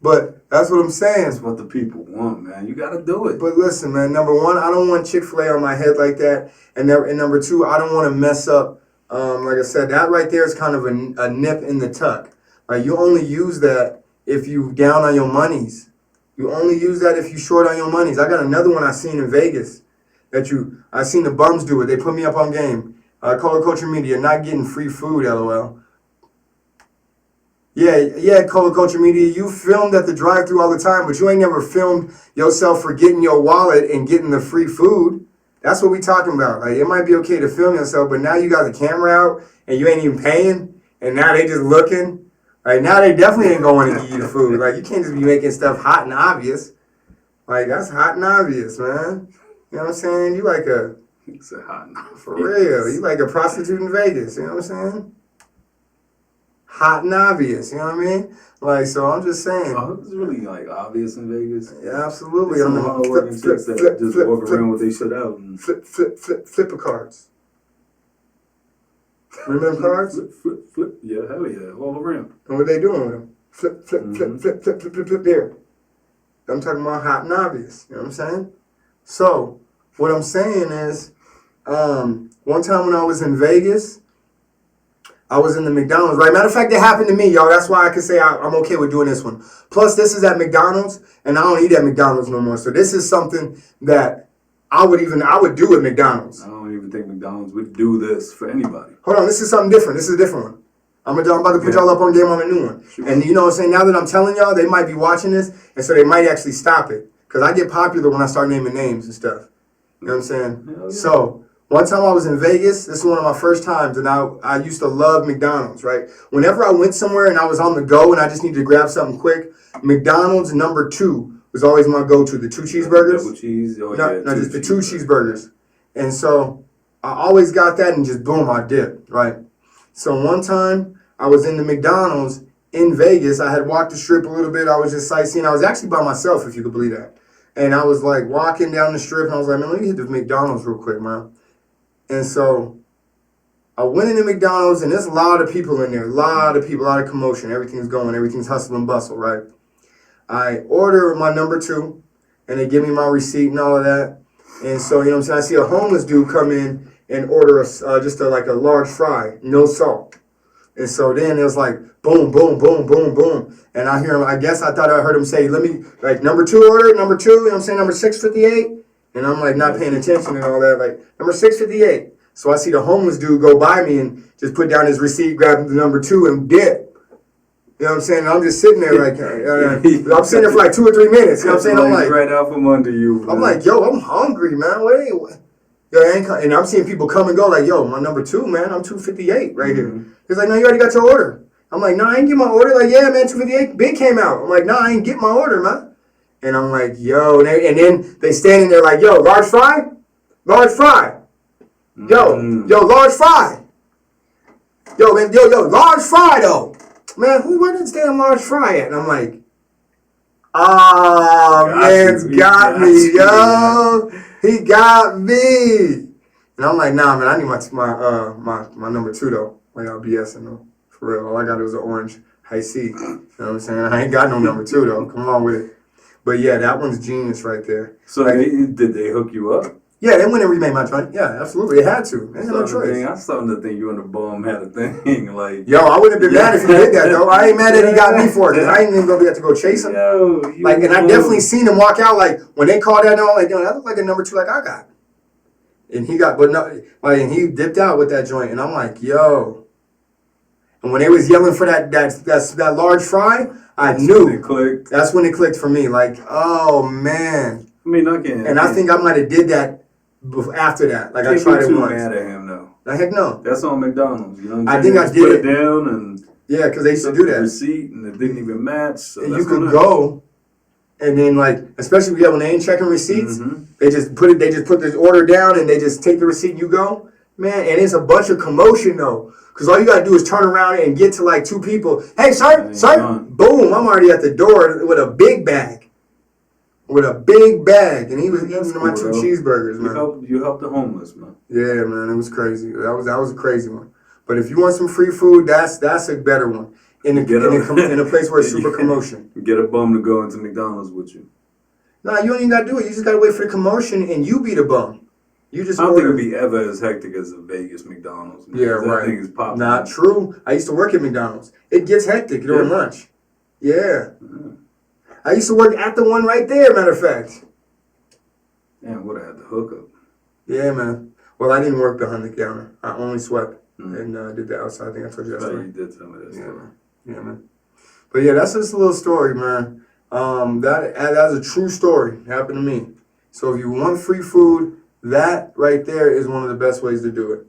But that's what I'm saying. That's what the people want, man. You gotta do it. But listen, man, number one, I don't want Chick-fil-A on my head like that. And number two, I don't want to mess up. Like I said, that right there is kind of a nip in the tuck. Like you only use that if you down on your monies. You only use that if you short on your monies. I got another one I seen in Vegas I seen the bums do it. They put me up on game. Color Culture Media, not getting free food, LOL. Yeah, Color Culture Media, you filmed at the drive-thru all the time, but you ain't never filmed yourself forgetting your wallet and getting the free food. That's what we talking about. Like, it might be okay to film yourself, but now you got the camera out and you ain't even paying, and now they just looking. Like, now they definitely ain't going to give you the food. Like, you can't just be making stuff hot and obvious. Like, that's hot and obvious, man. You know what I'm saying? You like a... It's a hot and obvious. For real. You like a prostitute in Vegas. You know what I'm saying? Hot and obvious, you know what I mean? Like, so I'm just saying. Oh, it's really like obvious in Vegas. Yeah, absolutely. Some hard-working chicks that just walk around with their shit out and flip cards. Remember cards? Flip. Yeah, hell yeah, all around. And what they doing with them? Flip here. I'm talking about hot and obvious. You know what I'm saying? So, what I'm saying is, one time when I was in Vegas, I was in the McDonald's, right? Matter of fact, it happened to me, y'all. That's why I can say I'm okay with doing this one. Plus, this is at McDonald's, and I don't eat at McDonald's no more. So this is something that I would do at McDonald's. I don't even think McDonald's would do this for anybody. Hold on, this is something different. This is a different one. I'm about to put y'all up on game on a new one. Sure. And you know what I'm saying? Now that I'm telling y'all, they might be watching this, and so they might actually stop it. Because I get popular when I start naming names and stuff. You know what I'm saying? Yeah. So, one time I was in Vegas. This is one of my first times, and I used to love McDonald's, right? Whenever I went somewhere and I was on the go and I just needed to grab something quick, McDonald's #2 was always my go-to. The 2 cheeseburgers. Double cheese. Oh, No, just the 2 cheeseburgers. And so I always got that and just boom, I dipped, right? So one time I was in the McDonald's in Vegas. I had walked the strip a little bit. I was just sightseeing. I was actually by myself, if you could believe that. And I was like walking down the strip and I was like, man, let me hit the McDonald's real quick, man. And so I went into McDonald's and there's a lot of people in there, a lot of people, a lot of commotion. Everything's going, everything's hustle and bustle, right? I order my #2 and they give me my receipt and all of that. And so, you know what I'm saying, I see a homeless dude come in and order like a large fry, no salt. And so then it was like boom, boom, boom, boom, boom. And I hear him, I thought I heard him say, let me, like, #2 order, #2, you know what I'm saying, number 658. And I'm like not paying attention and all that, like, number 658. So I see the homeless dude go by me and just put down his receipt, grab the #2 and dip. You know what I'm saying? And I'm just sitting there like, I'm sitting there for like 2 or 3 minutes. You know what I'm saying? I'm like, right out from under you. Man. I'm like, yo, I'm hungry, man. Wait. Yo, and I'm seeing people come and go like, yo, my #2, man, I'm 258 right here. He's like, no, you already got your order. I'm like, no, I ain't get my order. Like, yeah, man, 258, big came out. I'm like, no, I ain't get my order, man. And I'm like, yo, and then they standing there like, yo, large fry? Large fry. Yo, large fry. Yo, man, yo, large fry, though. Man, where this damn large fry at? And I'm like, man's got me, yo. He got me. And I'm like, nah, man, I need my #2, though. Like, y'all BSing, though. For real. All I got was an orange high C. You know what I'm saying? I ain't got no #2, though. Come on with it. But yeah, that one's genius right there. So like, did they hook you up? Yeah, they went and remade my joint. Yeah, absolutely. It had to. They had no choice. I'm starting to think you and the bum had a thing. Like, yo, I wouldn't have been mad if he did that, though. I ain't mad that he got me for it, because I ain't even gonna have to go chase him. And I definitely seen him walk out, like, when they called that, I'm like, yo, that looked like a #2 like I got. And he got, but no, like, and he dipped out with that joint, and I'm like, yo. And when they was yelling for that large fry, I knew. That's when it clicked for me. Like, oh man. I mean, again. And I think I might have did that after that. Like, I tried it once. Mad at him though. Heck no. That's on McDonald's. You know what I'm I think I did put it down and. Yeah, because they used to do that. Receipt and it didn't even match. So and you could go, and then like, especially when they ain't checking receipts, they just put the order down and they just take the receipt and you go. Man, and it's a bunch of commotion though. Because all you got to do is turn around and get to like 2 people. Hey, sir. Boom, I'm already at the door with a big bag. And he was eating my 2 cheeseburgers, man. You helped the homeless, man. Yeah, man, it was crazy. That was a crazy one. But if you want some free food, that's a better one. In a place where it's super commotion. Get a bum to go into McDonald's with you. Nah, you don't even got to do it. You just got to wait for the commotion and you be the bum. You just I don't think it'd be ever as hectic as the Vegas McDonald's. Man. Yeah, right. That thing is popping. Not true. I used to work at McDonald's. It gets hectic during lunch. Yeah. I used to work at the one right there, matter of fact. Damn, would have had the hookup. Yeah, man. Well, I didn't work behind the counter. I only swept and did the outside. I think I told you that story. You did tell me that story. Yeah, man. But yeah, that's just a little story, man. That's a true story. It happened to me. So if you want free food, that right there is one of the best ways to do it.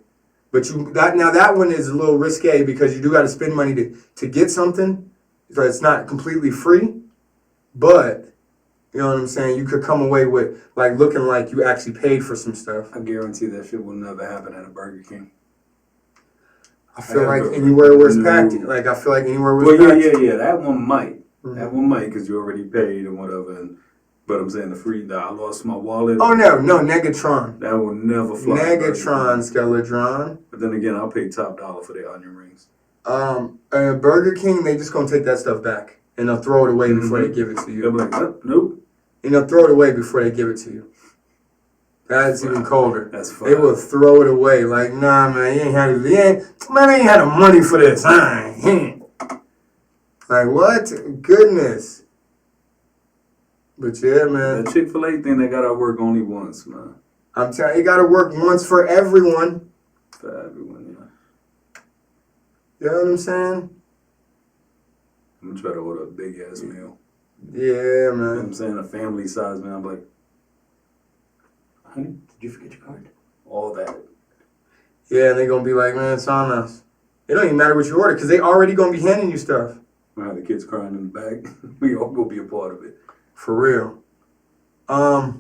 But that one is a little risque because you do got to spend money to get something. So it's not completely free. But, you know what I'm saying, you could come away with, like, looking like you actually paid for some stuff. I guarantee that shit will never happen at a Burger King. I feel like anywhere where it's packed. Like, I feel like anywhere where it's packed. Yeah. That one might. That one might because you already paid and whatever. But I'm saying I lost my wallet. Oh, no, Negatron. That will never fly. Negatron, Skeletron. But then again, I'll pay top dollar for their onion rings. Burger King, they just going to take that stuff back. And they'll throw it away before they give it to you. They'll be like, nope. throw it away before they give it to you. That's even colder. That's They will throw it away. Like, nah, man, you ain't had the money for this. Like, what? Goodness. But yeah, man. The Chick-fil-A thing, they got to work only once, man. I'm telling you, it got to work once for everyone. For everyone, yeah. You know what I'm saying? I'm going to try to order a big-ass meal. Yeah, man. You know what I'm saying? A family size, man. I'm like, honey, did you forget your card? All that. Yeah, and they're going to be like, man, it's on us. It don't even matter what you order because they already going to be handing you stuff. I have the kids crying in the back. We all going to be a part of it. For real. I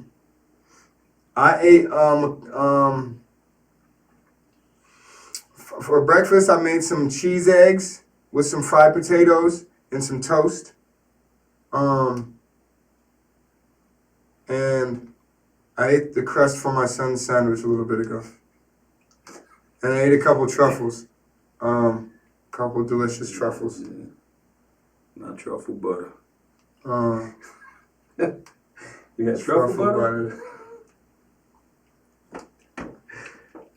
ate, for breakfast, I made some cheese eggs with some fried potatoes and some toast. And I ate the crust for my son's sandwich a little bit ago. And I ate a couple truffles. Couple delicious truffles. Yeah. Not truffle butter. You got truffle butter?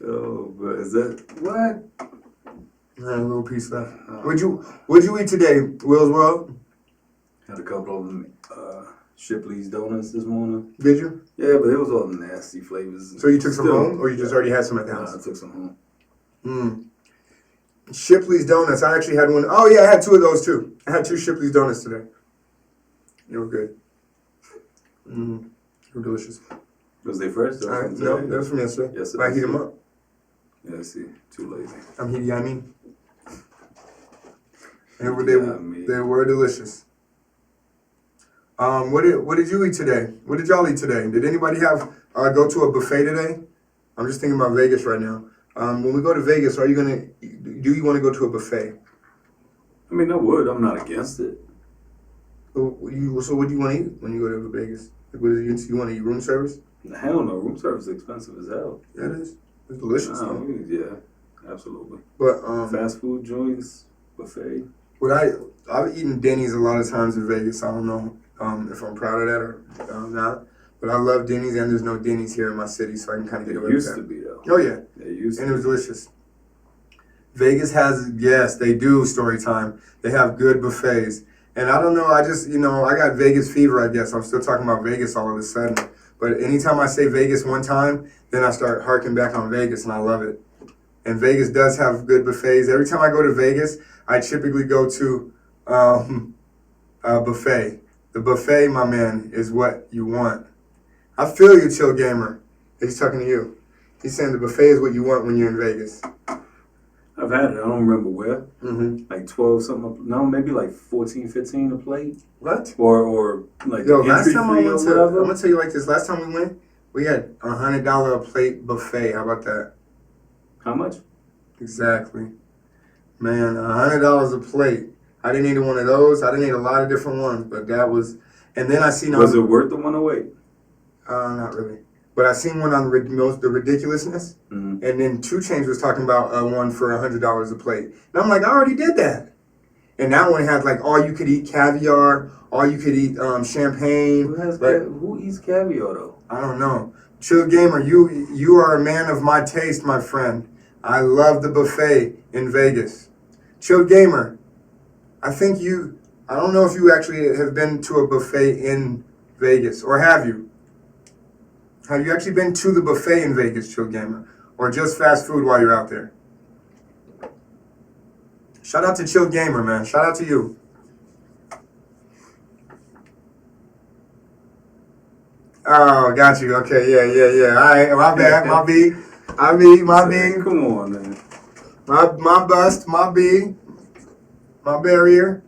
Oh, but is that what? I had a little piece left. What'd you eat today, Will's World? Had a couple of them Shipley's donuts this morning. Did you? Yeah, but it was all nasty flavors. So you took some home, or you just already had some at the house? Nah, I took some home. Shipley's donuts. I actually had one. Oh yeah, I had two of those too. I had 2 Shipley's donuts today. They were good. They were delicious. Was they fresh? No, that was from yesterday. Yes, I heat them up. Yeah, I see. Too lazy. I'm heaty. I mean, they were delicious. What did you eat today? What did y'all eat today? Did anybody have go to a buffet today? I'm just thinking about Vegas right now. When we go to Vegas, do you want to go to a buffet? I mean, I would. I'm not against it. So what do you want to eat when you go to Vegas? Like, what is it, you want to eat room service? Hell no. Room service is expensive as hell. Yeah, it is. It's delicious. Yeah, absolutely. But fast food joints, buffet. I've eaten Denny's a lot of times in Vegas. I don't know if I'm proud of that or not. But I love Denny's, and there's no Denny's here in my city, so I can kind of get away with that. Used to be though. Oh yeah. They used to. And it was delicious. Vegas has, yes, they do, story time. They have good buffets. And I don't know, I just, I got Vegas fever, I guess. I'm still talking about Vegas all of a sudden. But anytime I say Vegas one time, then I start harking back on Vegas, and I love it. And Vegas does have good buffets. Every time I go to Vegas, I typically go to a buffet. The buffet, my man, is what you want. I feel you, Chill Gamer. He's talking to you. He's saying the buffet is what you want when you're in Vegas. I've had it. I don't remember where. Mm-hmm. Like 12 something. No, maybe like 14, 15 a plate. What? Or like last time I went or to, whatever. I'm going to tell you like this. Last time we went, we had $100 a plate buffet. How about that? How much? Exactly. Man, $100 a plate. I didn't eat one of those. I didn't eat a lot of different ones, but that was, and then I seen Was it worth the 108? Not really. But I seen one on the ridiculousness, and then 2 Chainz was talking about one for $100 a plate. And I'm like, I already did that. And that one had like all you could eat caviar, all you could eat champagne. Who eats caviar though? I don't know. Chill Gamer, you are a man of my taste, my friend. I love the buffet in Vegas. Chill Gamer, I don't know if you actually have been to a buffet in Vegas, or have you? Have you actually been to the buffet in Vegas, Chill Gamer? Or just fast food while you're out there? Shout out to Chill Gamer, man. Shout out to you. Oh, got you. Okay, yeah. All right, my bad, my B. My B. Come on, man. My bust, my B. My barrier.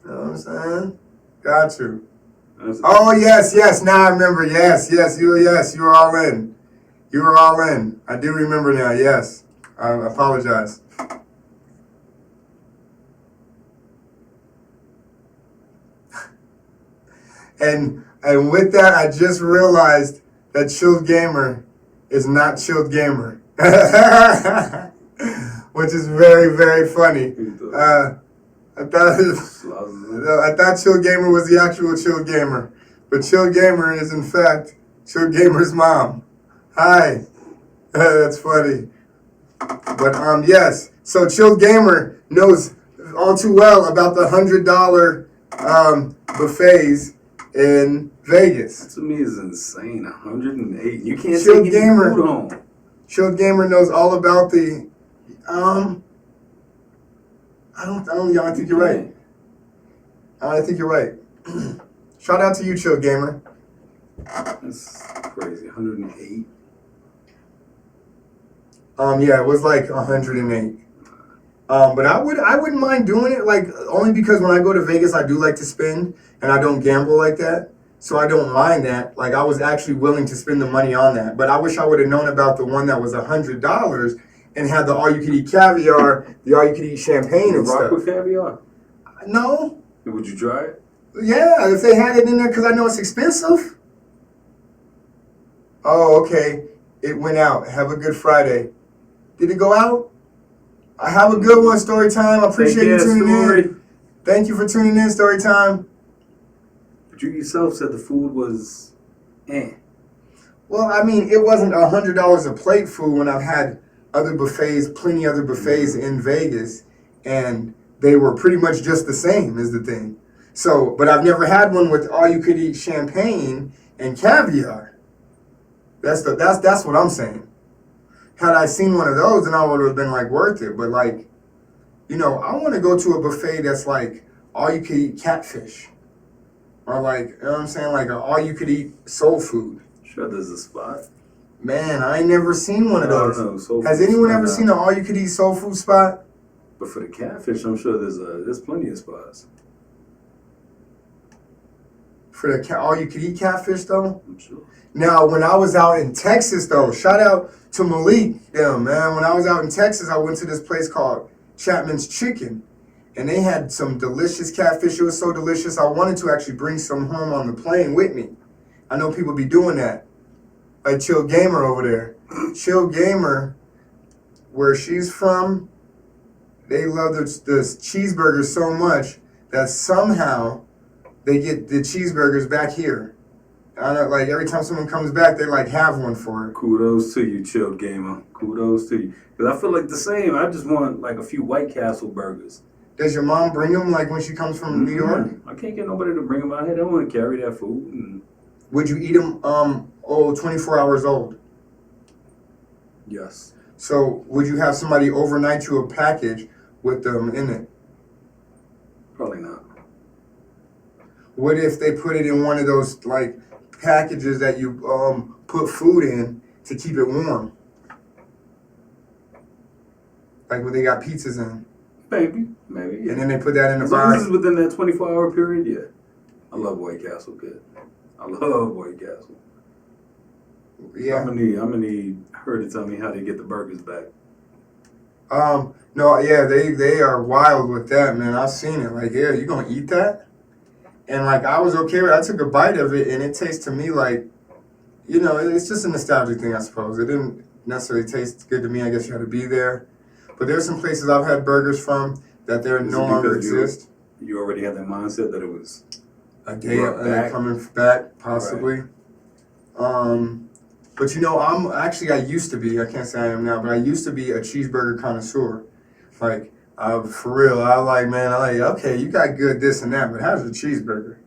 You know what I'm saying? Got you. Oh, yes. Now I remember. Yes. You were all in. You were all in. I do remember now. Yes. I apologize. And with that, I just realized that Chilled Gamer is not Chilled Gamer. Which is very, very funny. I thought Chill Gamer was the actual Chill Gamer. But Chill Gamer is, in fact, Chill Gamer's mom. Hi. That's funny. But, yes. So Chill Gamer knows all too well about the $100 buffets in Vegas. That to me is insane. 108. You can't Chill take any Gamer. food home. Chill Gamer knows all about the, I think you're right. I think you're right. Shout out to you, Chill Gamer. That's crazy. 108. Yeah, it was like 108. But I wouldn't mind doing it, like, only because when I go to Vegas, I do like to spend, and I don't gamble like that. So I don't mind that. Like, I was actually willing to spend the money on that. But I wish I would have known about the one that was $100 and had the all-you-can-eat caviar, the all-you-can-eat champagne and rock stuff. with caviar? No. Would you try it? Yeah, if they had it in there, because I know it's expensive. Oh, okay. It went out. Have a good Friday. Did it go out? I have a good one, Story Time. I appreciate you tuning in. Thank you for tuning in, Story Time. But you yourself said the food was Well, I mean, it wasn't $100 a plate food when I've had other buffets, plenty other buffets in Vegas, and they were pretty much just the same is the thing. So, but I've never had one with all you could eat champagne and caviar. That's what I'm saying. Had I seen one of those, then I would have been like worth it. But like, I want to go to a buffet that's like all you could eat catfish, or like, you know what I'm saying, like all you could eat soul food. Sure, there's a spot. Man, I ain't never seen one of those. I don't know. Has anyone ever seen an all you could eat soul food spot? But for the catfish, I'm sure there's plenty of spots. For the all you could eat catfish though? I'm sure. Now, when I was out in Texas though, shout out to Malik, man. When I was out in Texas, I went to this place called Chapman's Chicken, and they had some delicious catfish. It was so delicious, I wanted to actually bring some home on the plane with me. I know people be doing that. Like Chill Gamer over there. Chill Gamer, where she's from, they love the cheeseburgers so much that somehow they get the cheeseburgers back here. I know, like every time someone comes back, they like have one for it. Kudos to you, Chill Gamer. Kudos to you. Because I feel like the same. I just want like a few White Castle burgers. Does your mom bring them like when she comes from New York? I can't get nobody to bring them out here. They don't want to carry that food. And... Would you eat them 24 hours old? Yes. So would you have somebody overnight you a package with them in it? Probably not. What if they put it in one of those like packages that you put food in to keep it warm? Like when they got pizzas in. Maybe, yeah. And then they put that in the as long as box. it's within that 24-hour period, yeah. I love White Castle, good. I love White Castle. Yeah. I'm gonna need her to tell me how they get the burgers back. No, yeah, they are wild with that, man. I've seen it. Like, yeah, you gonna eat that? And like I was okay with it. I took a bite of it and it tastes to me like, it's just a nostalgic thing, I suppose. It didn't necessarily taste good to me. I guess you had to be there. But there's some places I've had burgers from that there no longer exist. You already had that mindset that it was a day coming back, possibly. Right. But I used to be, I can't say I am now, but I used to be a cheeseburger connoisseur. Like, for real, okay, you got good this and that, but how's the cheeseburger?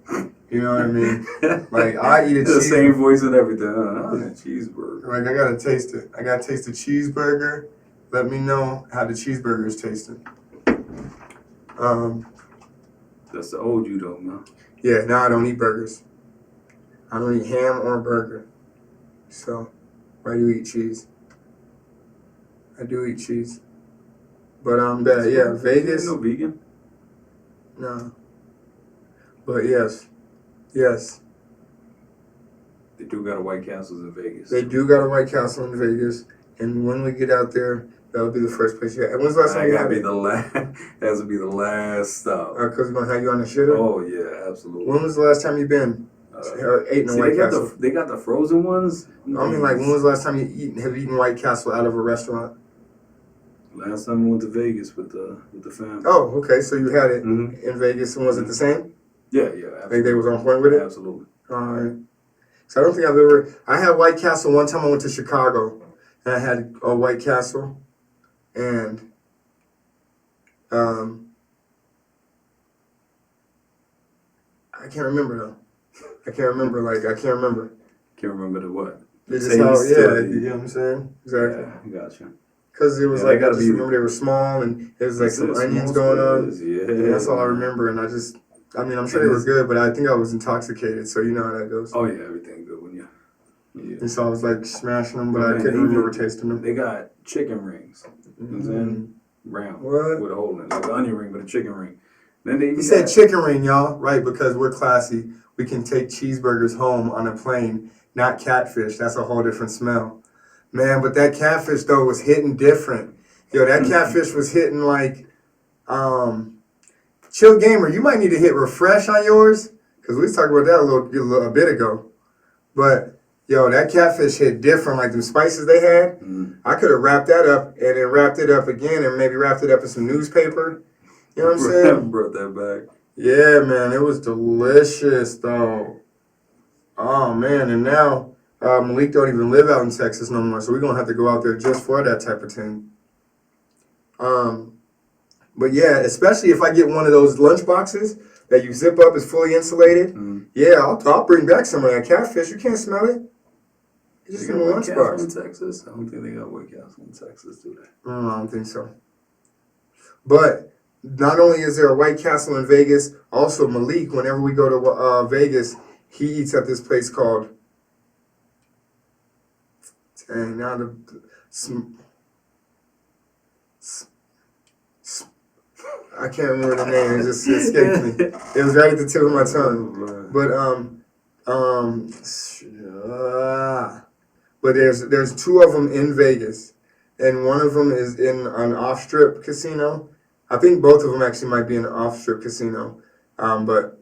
You know what I mean? Like, I eat a cheeseburger. The same voice and everything. A cheeseburger. Like, I gotta taste it. I gotta taste the cheeseburger. Let me know how the cheeseburger is tasting. That's the old you though, man. Yeah, now I don't eat burgers. I don't eat ham or burger. So, I do eat cheese. I do eat cheese. But yeah, Vegas. No vegan? No. But yes. They do got a White Castles in Vegas. They do got a White Castle in Vegas. And when we get out there, that'll be the first place you had. And when's the last time you had it? That has to be the last stop. Because we're going to have you on the shitter? Oh, yeah, absolutely. When was the last time you been? Ate in a White Castle? They got the frozen ones? I mean, like, when was the last time you have eaten White Castle out of a restaurant? Last time I went to Vegas with the family. Oh, okay. So you had it in Vegas, and was it the same? Yeah, absolutely. They was on point with it? Absolutely. All right. So I don't think I've ever. I had White Castle one time. I went to Chicago, and I had a White Castle, and um, I can't remember though. I can't remember. I can't remember. Can't remember the what? It's just how, yeah, you know what I'm saying? Exactly. Yeah, gotcha. Because it was Yeah, like, I gotta just be- remember they were small and there was like That's some it, onions small going on. squares, yeah. And that's all I remember. And I mean, I'm sure And they were it's- good, but I think I was intoxicated. So you know how that goes. Oh yeah, everything good when you. Yeah. And so I was like smashing them, but Oh, I man, couldn't even- remember tasting them. They got chicken rings. You know what I'm saying? Round. What? With a hole in it. Like an onion ring, but a chicken ring. Then they even He said got- chicken ring, y'all, right? Because we're classy. We can take cheeseburgers home on a plane, not catfish. That's a whole different smell. Man, but that catfish though was hitting different. Yo, that catfish was hitting like, Chill Gamer, you might need to hit refresh on yours because we was talking about that a bit ago. But yo, that catfish hit different. Like the spices they had, I could have wrapped that up and then wrapped it up again and maybe wrapped it up in some newspaper. You know what I'm saying? Brought that back. Yeah, man, it was delicious though. Oh man, and now Malik don't even live out in Texas no more, so we're gonna have to go out there just for that type of thing. But yeah, especially if I get one of those lunch boxes that you zip up, is fully insulated. Yeah, I'll bring back some of that catfish. You can't smell it. It's just in a lunch box. In Texas? I don't think they got White Castle in Texas, do they? I don't think so. But not only is there a White Castle in Vegas, also Malik, whenever we go to Vegas, he eats at this place called. Dang, now I can't remember the name. It just escaped me. It was right at the tip of my tongue. But there's two of them in Vegas, and one of them is in an off-strip casino. I think both of them actually might be in an off-strip casino, but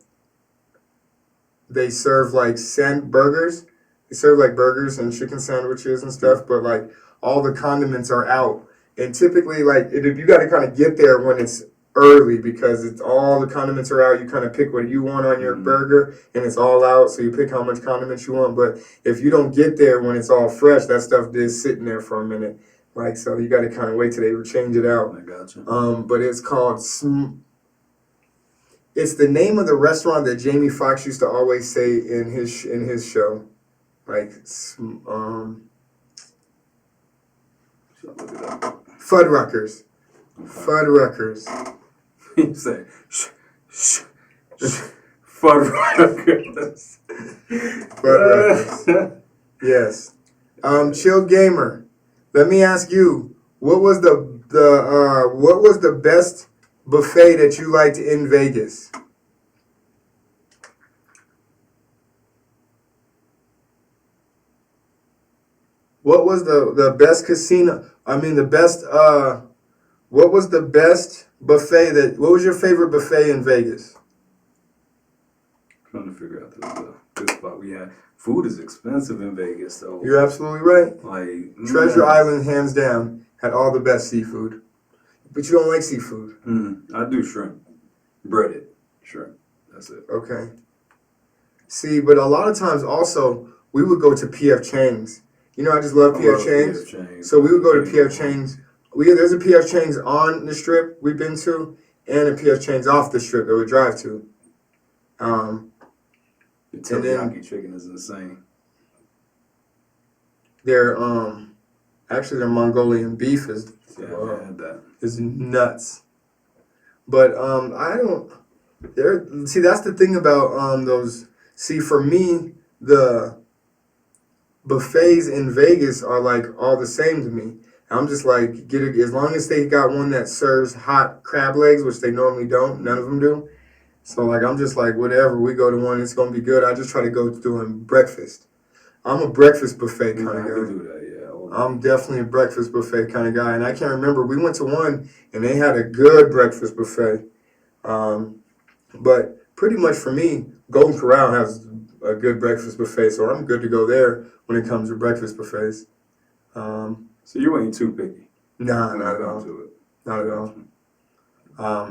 they serve like burgers. They serve like burgers and chicken sandwiches and stuff, but like all the condiments are out. And typically, like you got to kind of get there when it's early because it's all the condiments are out. You kind of pick what you want on your burger, and it's all out. So you pick how much condiments you want. But if you don't get there when it's all fresh, that stuff is sitting there for a minute. Like so, you got to kind of wait till they change it out. I gotcha. But it's called. It's the name of the restaurant that Jamie Foxx used to always say in his show, like Fuddruckers. Fuddruckers. You say, Fuddruckers. Fuddruckers. Yes. Chill Gamer. Let me ask you, what was the best buffet that you liked in Vegas? What was the best casino? I mean, the best. What was the best buffet what was your favorite buffet in Vegas? Trying to figure out the good spot we had. Food is expensive in Vegas, though. You're absolutely right. Like Treasure Island, hands down, had all the best seafood. But you don't like seafood. I do shrimp. Breaded shrimp. That's it. Okay. See, but a lot of times also, we would go to P.F. Chang's. You know, I just love P.F. Chang's. So we would go to P.F. Chang's. There's a P.F. Chang's on the strip we've been to, and a P.F. Chang's off the strip that we drive to. The teriyaki chicken is insane. Their Mongolian beef is Had that. is nuts. But I don't. See, that's the thing about those. See, for me, the buffets in Vegas are like all the same to me. I'm just like, get it as long as they got one that serves hot crab legs, which they normally don't. None of them do. So like, I'm just like, whatever. We go to one, it's gonna be good. I just try to go doing breakfast. I'm a breakfast buffet kind of guy. I can do that, yeah. I'm definitely a breakfast buffet kind of guy, and I can't remember. We went to one, and they had a good breakfast buffet. But pretty much for me, Golden Corral has a good breakfast buffet, so I'm good to go there when it comes to breakfast buffets. So you ain't too picky. Nah, not at all. Not at all.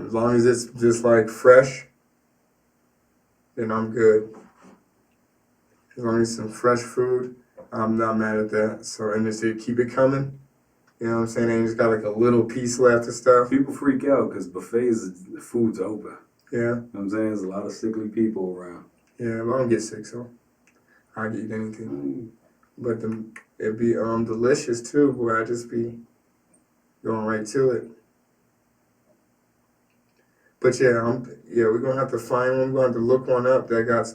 As long as it's just like fresh, then I'm good. As long as it's some fresh food, I'm not mad at that. So, and just to keep it coming. You know what I'm saying? They just got like a little piece left and stuff. People freak out because buffets, the food's open. Yeah. You know what I'm saying? There's a lot of sickly people around. Yeah, but I don't get sick, so I'll eat anything. But it'd be delicious too, boy. I just be going right to it. But yeah, we're gonna have to find one. We're gonna have to look one up that got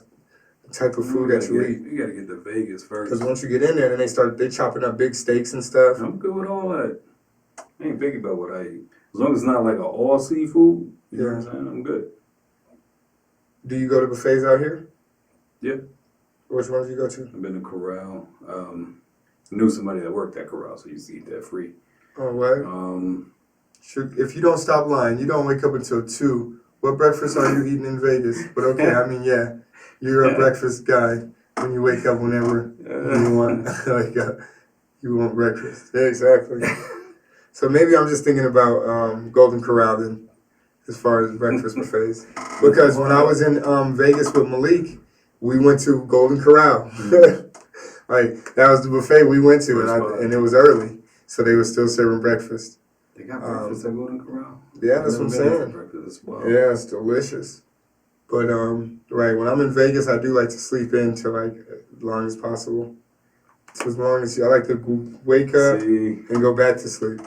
the type of food that you eat. You gotta get to Vegas first. Because once you get in there, then they chopping up big steaks and stuff. I'm good with all that. I ain't picky about what I eat. As long as it's not like an all seafood, you know what I'm saying? I'm good. Do you go to buffets out here? Yeah. Which ones do you go to? I've been to Corral. Knew somebody that worked at Corral, so you used to eat that free. Oh, right. If you don't stop lying, you don't wake up until 2. What breakfast are you eating in Vegas? But okay, I mean, yeah, you're a breakfast guy when you wake up whenever you want. You want breakfast. Yeah, exactly. So maybe I'm just thinking about Golden Corral then, as far as breakfast buffets. Because when I was in Vegas with Malik, we went to Golden Corral. Like, that was the buffet we went to, and it was early, so they were still serving breakfast. They got breakfast at Golden Corral? Yeah, that's what I'm saying. Yeah, it's delicious. But, right, when I'm in Vegas, I do like to sleep in till, like, as long as possible. So as long as I like to wake up and go back to sleep.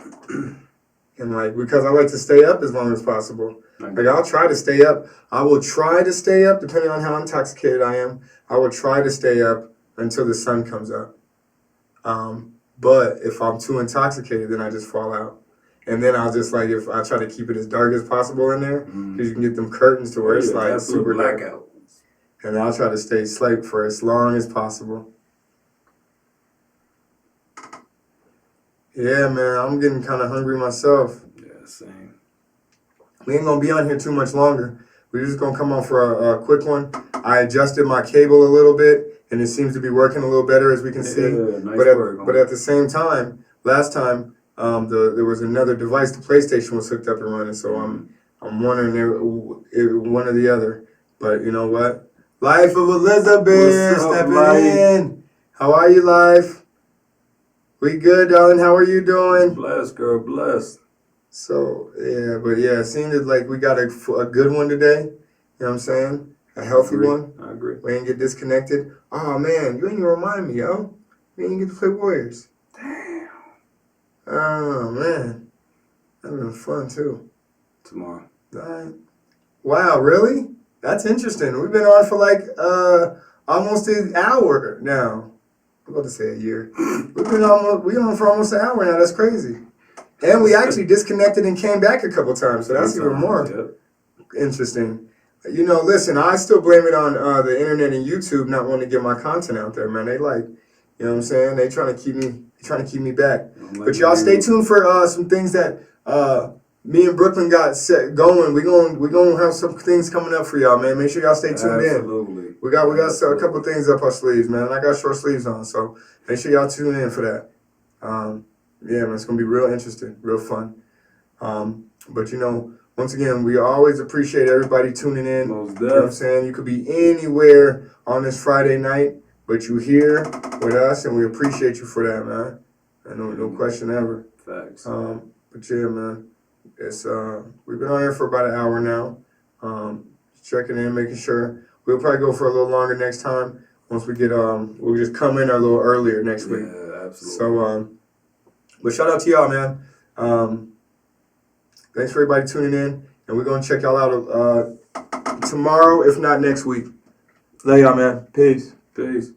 And, like, because I like to stay up as long as possible. Like, I'll try to stay up. I will try to stay up, depending on how intoxicated I am. I will try to stay up until the sun comes up. But if I'm too intoxicated, then I just fall out. And then I'll just if I try to keep it as dark as possible in there, because you can get them curtains to where it's like super blackout. And I'll try to stay asleep for as long as possible. Yeah, man, I'm getting kind of hungry myself. Yeah, same. We ain't gonna be on here too much longer. We're just gonna come on for a quick one. I adjusted my cable a little bit, and it seems to be working a little better, as we can see. Nice but at the same time, last time there was another device. The PlayStation was hooked up and running, so I'm wondering if one or the other. But you know what? Life of Elizabeth stepping in. How are you, Life? We good, darling. How are you doing? Blessed, girl, blessed. So, it seemed like we got a good one today. You know what I'm saying? A healthy one. I agree. We ain't get disconnected. Oh, man, you ain't even remind me, yo. We ain't get to play Warriors. Damn. Oh, man. That'd been fun, too. Tomorrow. All right. Wow, really? That's interesting. We've been on for almost an hour now. I'm about to say a year. We on for almost an hour now. That's crazy. And we actually disconnected and came back a couple times, so that's even more interesting. You know, listen, I still blame it on the internet and YouTube not wanting to get my content out there, man. They you know what I'm saying? They trying to keep me back. But y'all stay tuned for some things that me and Bklyn got set going. We gonna have some things coming up for y'all, man. Make sure y'all stay tuned in. We got a couple things up our sleeves, man. I got short sleeves on, so make sure y'all tune in for that. Yeah, man, it's going to be real interesting, real fun. But, you know, once again, we always appreciate everybody tuning in. Most you know what I'm saying? You could be anywhere on this Friday night, but you're here with us, and we appreciate you for that, man. No question ever. Facts. But, yeah, man, it's we've been on here for about an hour now. Checking in, making sure. We'll probably go for a little longer next time. Once we get, we'll just come in a little earlier next week. Yeah, absolutely. So, but shout out to y'all, man. Thanks for everybody tuning in. And we're going to check y'all out tomorrow, if not next week. Love y'all, man. Peace. Peace.